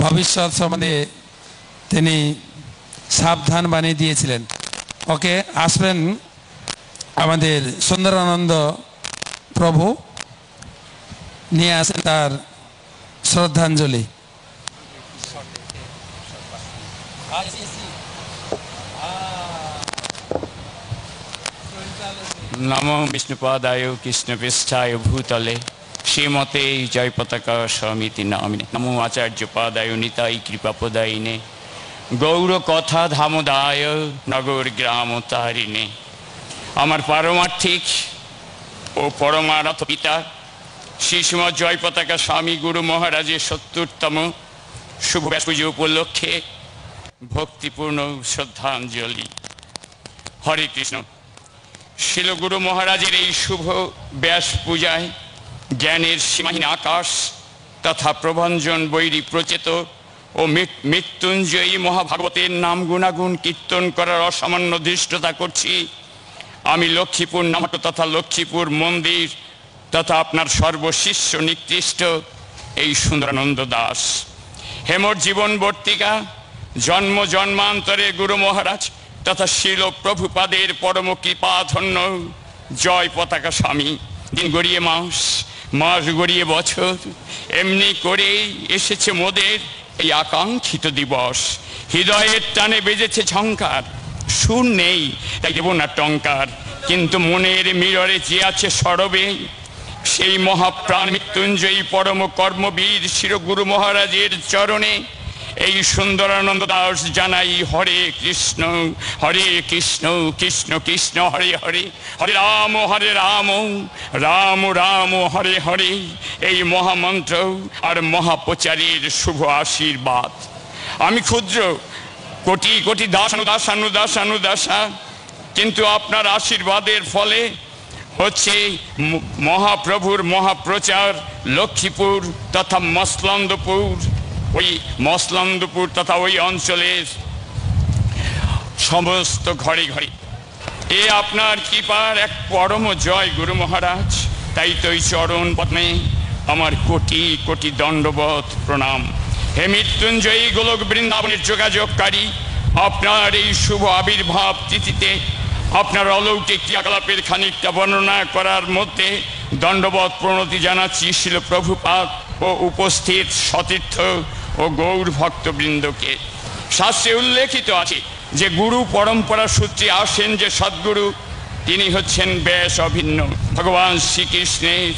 ভবিষ্যৎ সম্বন্ধে তিনি সাবধান বানিয়ে দিয়েছিলেন। ওকে, আসবেন আমাদের সুন্দরানন্দ প্রভু, নিয়ে আসেন তার শ্রদ্ধাঞ্জলি। নমো বিষ্ণুপাদায় কৃষ্ণপৃষ্ঠায় ভূতলে শ্রীমতে জয় পতাকা সমিতি নামিনে। নমো আচার্য পাদায় নিতাই কৃপাপদায়িনে। গৌর কথা ধামদায় নগর গ্রাম তারিণে। আমার পারমার্থিক ও পরমারাধ্য পিতা শ্রী শ্রীমৎ জয় পতাকা স্বামী গুরু মহারাজের ৭০তম শুভ ব্যাস পুজো উপলক্ষে ভক্তিপূর্ণ শ্রদ্ধাঞ্জলি। হরে কৃষ্ণ। শিল গুরু মহারাজের এই শুভ ব্যাস পূজায় জ্ঞানের সীমাহীন আকাশ তথা প্রভঞ্জন বৈরী প্রচেত ও মৃত্যুঞ্জয়ী মহাভাগবতের নাম গুণাগুণ কীর্তন করার অসামান্য ধৃষ্টতা করছি। আমি লক্ষ্মীপুর নামক তথা লক্ষ্মীপুর মন্দির তথা আপনার সর্বশিষ্য নিকৃষ্ট এই সুন্দরানন্দ দাস হেমর জীবন বর্তিকা জন্ম জন্মান্তরে গুরু মহারাজ তথা শিল প্রভুপাদের পরম কৃপাধন্য জয় পতাকা স্বামী দিন গড়িয়ে মাস, মাস গড়িয়ে বছর, এমনি করেই এসেছে মোদের এই আকাঙ্ক্ষিত দিবস। হৃদয়ের টানে বেজেছে ঝংকার, সুর নেই তাই দেব না টঙ্কার, কিন্তু মনের মিররে যে আছে সরবে সেই মহাপ্রাণ মৃত্যুঞ্জয়ী পরম কর্মবীর শির গুরু মহারাজের চরণে এই সুন্দরানন্দ দাস জানাই হরে কৃষ্ণ কৃষ্ণ কৃষ্ণ হরে হরে, হরে রাম রাম রাম হরে হরে, এই মহামন্ত্র আর মহাপ্রচারের শুভ আশীর্বাদ। আমি ক্ষুদ্র কোটি কোটি দাসানুদাসা, কিন্তু আপনার আশীর্বাদের ফলে হচ্ছে মহাপ্রভুর মহাপ্রচার লক্ষ্মীপুর তথা মসলন্দপুর তথা ওই অঞ্চলের সমস্ত ঘরে ঘরে। এ আপনার কৃপার এক পরম জয় গুরু মহারাজ। তাই তো এই চরণ পদ্মে আমার কোটি কোটি দণ্ডবত প্রণাম। হে মৃত্যুঞ্জয়ী গোলক বৃন্দাবনের যোগাযোগকারী, আপনার এই শুভ আবির্ভাব তিথিতে আপনার অলৌকিক ক্রিয়াকলাপের খানিকটা বর্ণনা করার মধ্যে দণ্ডবত প্রণতি জানাচ্ছি শিল প্রভুপাদ ও উপস্থিত সতীর্থ ও গৌর ভক্তবৃন্দকে। শাস্ত্রে উল্লেখিত আছে যে গুরু পরম্পরা সূত্রে আসেন যে সদ্গুরু, তিনি হচ্ছেন ব্যাস অভিন্ন ভগবান শ্রীকৃষ্ণের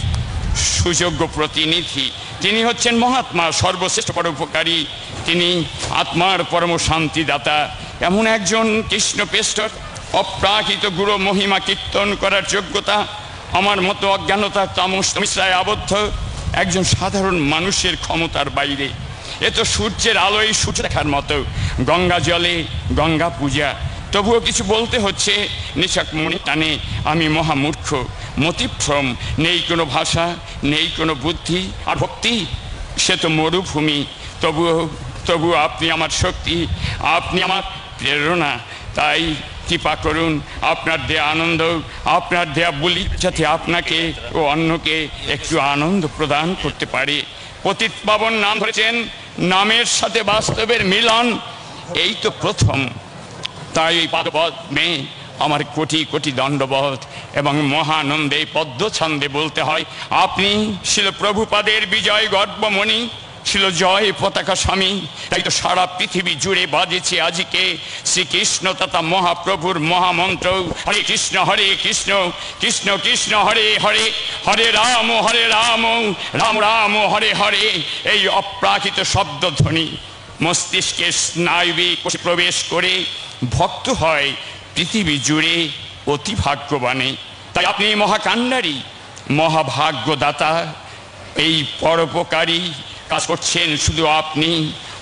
সুযোগ্য প্রতিনিধি। তিনি হচ্ছেন মহাত্মা সর্বশ্রেষ্ঠ পরোপকারী, তিনি আত্মার পরম শান্তিদাতা। এমন একজন কৃষ্ণপেষ্টর অপ্রাকৃত গুরু মহিমা কীর্তন করার যোগ্যতা আমার মতো অজ্ঞানতার তামসমিশ্রায় আবদ্ধ একজন সাধারণ মানুষের ক্ষমতার বাইরে। এ তো সূর্যের আলোয় সূর্য দেখার মতো, গঙ্গা জলে গঙ্গা পূজা। তবুও কিছু বলতে হচ্ছে নিছক মনে টানে। আমি মহামূর্খ, মতিভ্রম, নেই কোনো ভাষা, নেই কোনো বুদ্ধি, আর ভক্তি সে তো মরুভূমি। তবুও আপনি আমার শক্তি, আপনি আমার প্রেরণা। তাই কৃপা করুন, আপনার দেয়া আনন্দ, আপনার দেয়া বলি যাতে আপনাকে ও অন্যকে একটু আনন্দ প্রদান করতে পারে। পতিত পাবন নাম ধরেছেন, নামের সাথে বাস্তবের মিলন এই তো প্রথম। তাই এই পাদপদ্মে আমার কোটি কোটি দণ্ডবত এবং মহানন্দে পদ্ম ছন্দে বলতে হয়, আপনি শিল প্রভুপাদের বিজয় গর্বমণি, ছিল জয় পতাকা স্বামী। তাই তো সারা পৃথিবী জুড়ে বাজেছে আজকে শ্রীকৃষ্ণ তথা মহাপ্রভুর মহামন্ত্র, হরে কৃষ্ণ কৃষ্ণ কৃষ্ণ হরে হরে, হরে রাম রাম রাম হরে হরে। এই অপ্রাকৃত শব্দধ্বনি মস্তিষ্কের স্নায়ুবে প্রবেশ করে ভক্ত হয় পৃথিবী জুড়ে অতি ভাগ্যবানে। তাই আপনি মহাকান্ডারী, মহাভাগ্যদাতা, এই পরোপকারী কাজ করছেন শুধু আপনি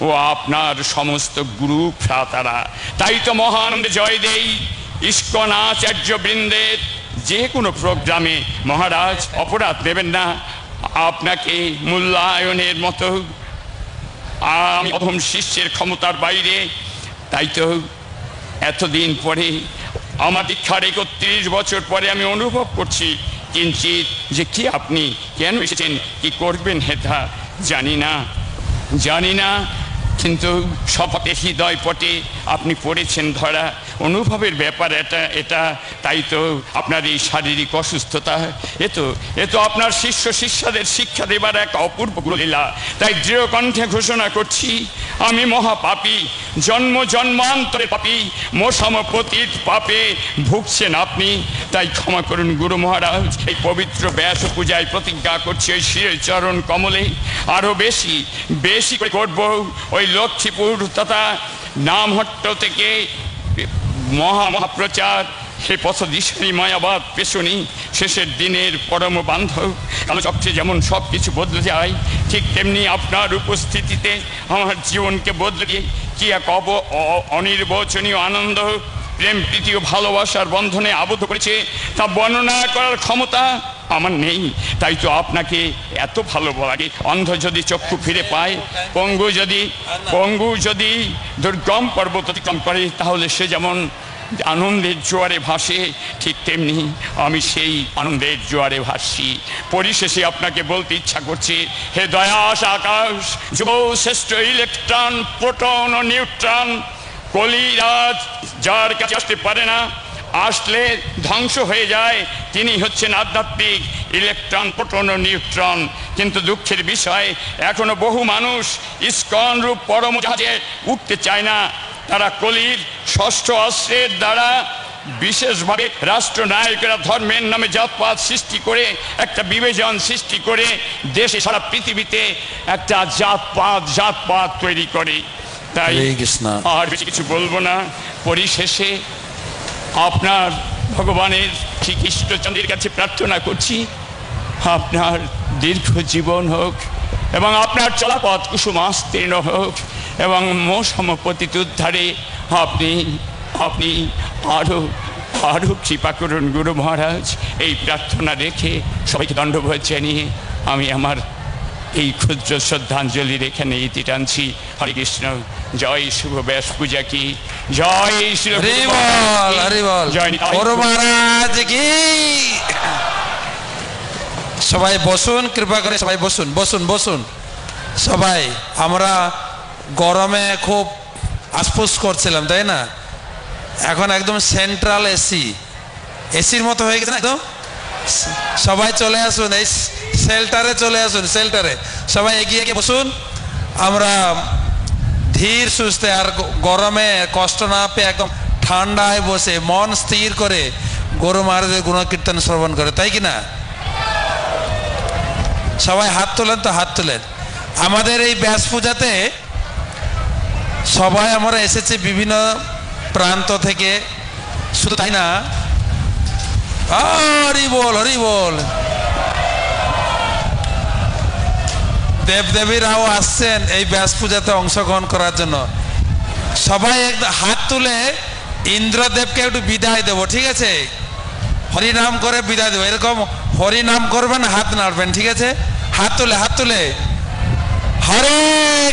ও আপনার সমস্ত গুরু ভ্রাতারা। তাই তো মহানন্দে জয় দেই ইস্কন আচার্য বৃন্দের যে কোনো প্রোগ্রামে। মহারাজ অপরাধ নেবেন না, আপনাকে মূল্যায়নের মতো আমি অধম শিষ্যের ক্ষমতার বাইরে। তাই তো এতদিন পরে আমার দীক্ষার 31 বছর পরে আমি অনুভব করছি কিঞ্চিত যে কি আপনি কেন এসেছেন, কি করবেন হেথা জানি না, কিন্তু সপটে হৃদয় পটে আপনি পড়েছেন ধরা। অনুভবের ব্যাপার এটা। তাই তো আপনার এই শারীরিক অসুস্থতা, এ তো আপনার শিষ্যদের শিক্ষা দেবার এক অপূর্ব লীলা। তাই দৃঢ় কণ্ঠে ঘোষণা করছি, আমি মহাপাপী, জন্মান্তরে পাপী, মোসমপতিত পাপে ভুগছেন আপনি। তাই ক্ষমা করুন গুরু মহারাজ। এই পবিত্র ব্যাস পূজায় প্রতিজ্ঞা করছি ওই শিরের চরণ কমলে আরো বেশি করে করব ওই লক্ষ্মীপুর তথা নামহট্ট থেকে মহাপ্রচার, হে পথদিশারি মায়াবাদ পেশনি, শেষের দিনের পরম বান্ধব। কালচক্রে যেমন সব কিছু বদলে যায়, ঠিক তেমনি আপনার উপস্থিতিতে আমার জীবনকে বদলে দিয়ে কি এক অনির্বচনীয় আনন্দ, প্রেম, প্রীতি ও ভালোবাসার বন্ধনে আবদ্ধ করেছে, তা বর্ণনা করার ক্ষমতা আমার নেই। তাই তো আপনাকে এত ভালো লাগে। অন্ধ যদি চক্ষু ফিরে পায়, পঙ্গু যদি দুর্গম পর্বত অতিক্রম করে, তাহলে সে যেমন আনন্দের জোয়ারে ভাসে, ঠিক তেমনি আমি সেই আনন্দের জোয়ারে ভাসি। পরিশেষে আপনাকে বলতে ইচ্ছা করছে, হে দয়াস আকাশ, যুব শ্রেষ্ঠ ইলেকট্রন, প্রোটন ও নিউট্রন, কলিরাজ যার কাছে আসতে পারে না, আসলে ধ্বংস হয়ে যায়, তিনি হচ্ছেন আধ্যাত্মিক ইলেকট্রন, প্রোটন ও নিউট্রন। কিন্তু দুঃখের বিষয়, এখনো বহু মানুষ ইস্কন রূপ পরম জাহাজে উঠতে চায় না। তারা কলির ষষ্ঠ অস্ত্রের দ্বারা বিশেষভাবে রাষ্ট্রনায়কেরা ধর্মের নামে জাতপাত সৃষ্টি করে, একটা বিভাজন সৃষ্টি করে দেশে সারা পৃথিবীতে একটা জাতপাত তৈরি করে। তাই আর বেশি কিছু বলবো না। পরিশেষে আপনার ভগবানের শ্রীকৃষ্ণচন্দ্রের কাছে প্রার্থনা করছি, আপনার দীর্ঘ জীবন হোক এবং আপনার চলাপথ কুসুমাস্তীর্ণ হোক এবং মৌসম পতিত উদ্ধারে আপনি আরো কৃপা করুন গুরু মহারাজ। এই প্রার্থনা রেখে সবাইকে দণ্ডবোধ জানিয়ে আমি আমার এই ক্ষুদ্র শ্রদ্ধাঞ্জলি এখানে ইতি টানছি। হরে কৃষ্ণ। জয় শুভ ব্যাস পূজা কি জয়, মহারাজ কি। সবাই বসুন, কৃপা করে সবাই বসুন, বসুন বসুন সবাই। আমরা গরমে খুব আশপুস করছিলাম, তাই না? এখন একদম সেন্ট্রাল এসির মতো হয়ে গেছে না একদম। সবাই চলে আসুন, এই শেল্টারে চলে আসুন, শেল্টারে সবাই এগিয়ে গিয়ে বসুন। আমরা ধীর সুস্থে আর গরমে কষ্ট না পেয়ে একদম ঠান্ডায় বসে মন স্থির করে গুরু মহারাজের গুণকীর্তন শ্রবণ করে, তাই কি না? সবাই হাত তোলেন তো, হাত তোলেন। আমাদের এই ব্যাস পূজাতে সবাই আমরা এসেছি বিভিন্ন প্রান্ত থেকে, শুধু তাই না, হরি বল হরি বল। দেবদেবীরাও আসছেন এই ব্যাস পূজাতে অংশগ্রহণ করার জন্য। সবাই একদম হাত তুলে ইন্দ্রদেবকে একটু বিদায় দেবো, ঠিক আছে? হরিনাম করে বিদায় দেবো, এরকম হরিনাম করবেন, হাত নাড়বেন, ঠিক আছে? হাত তুলে, হাত তুলে। হরে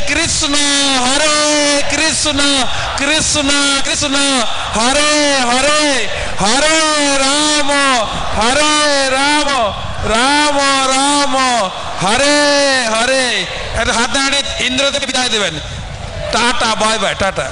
কৃষ্ণ কৃষ্ণ কৃষ্ণ হরে হরে, হরে রাম রাম রাম রাম হরে হরে। হাত নাড়িয়ে ইন্দ্রদেবকে বিদায় দেবেন। Tata, bye bye, tata.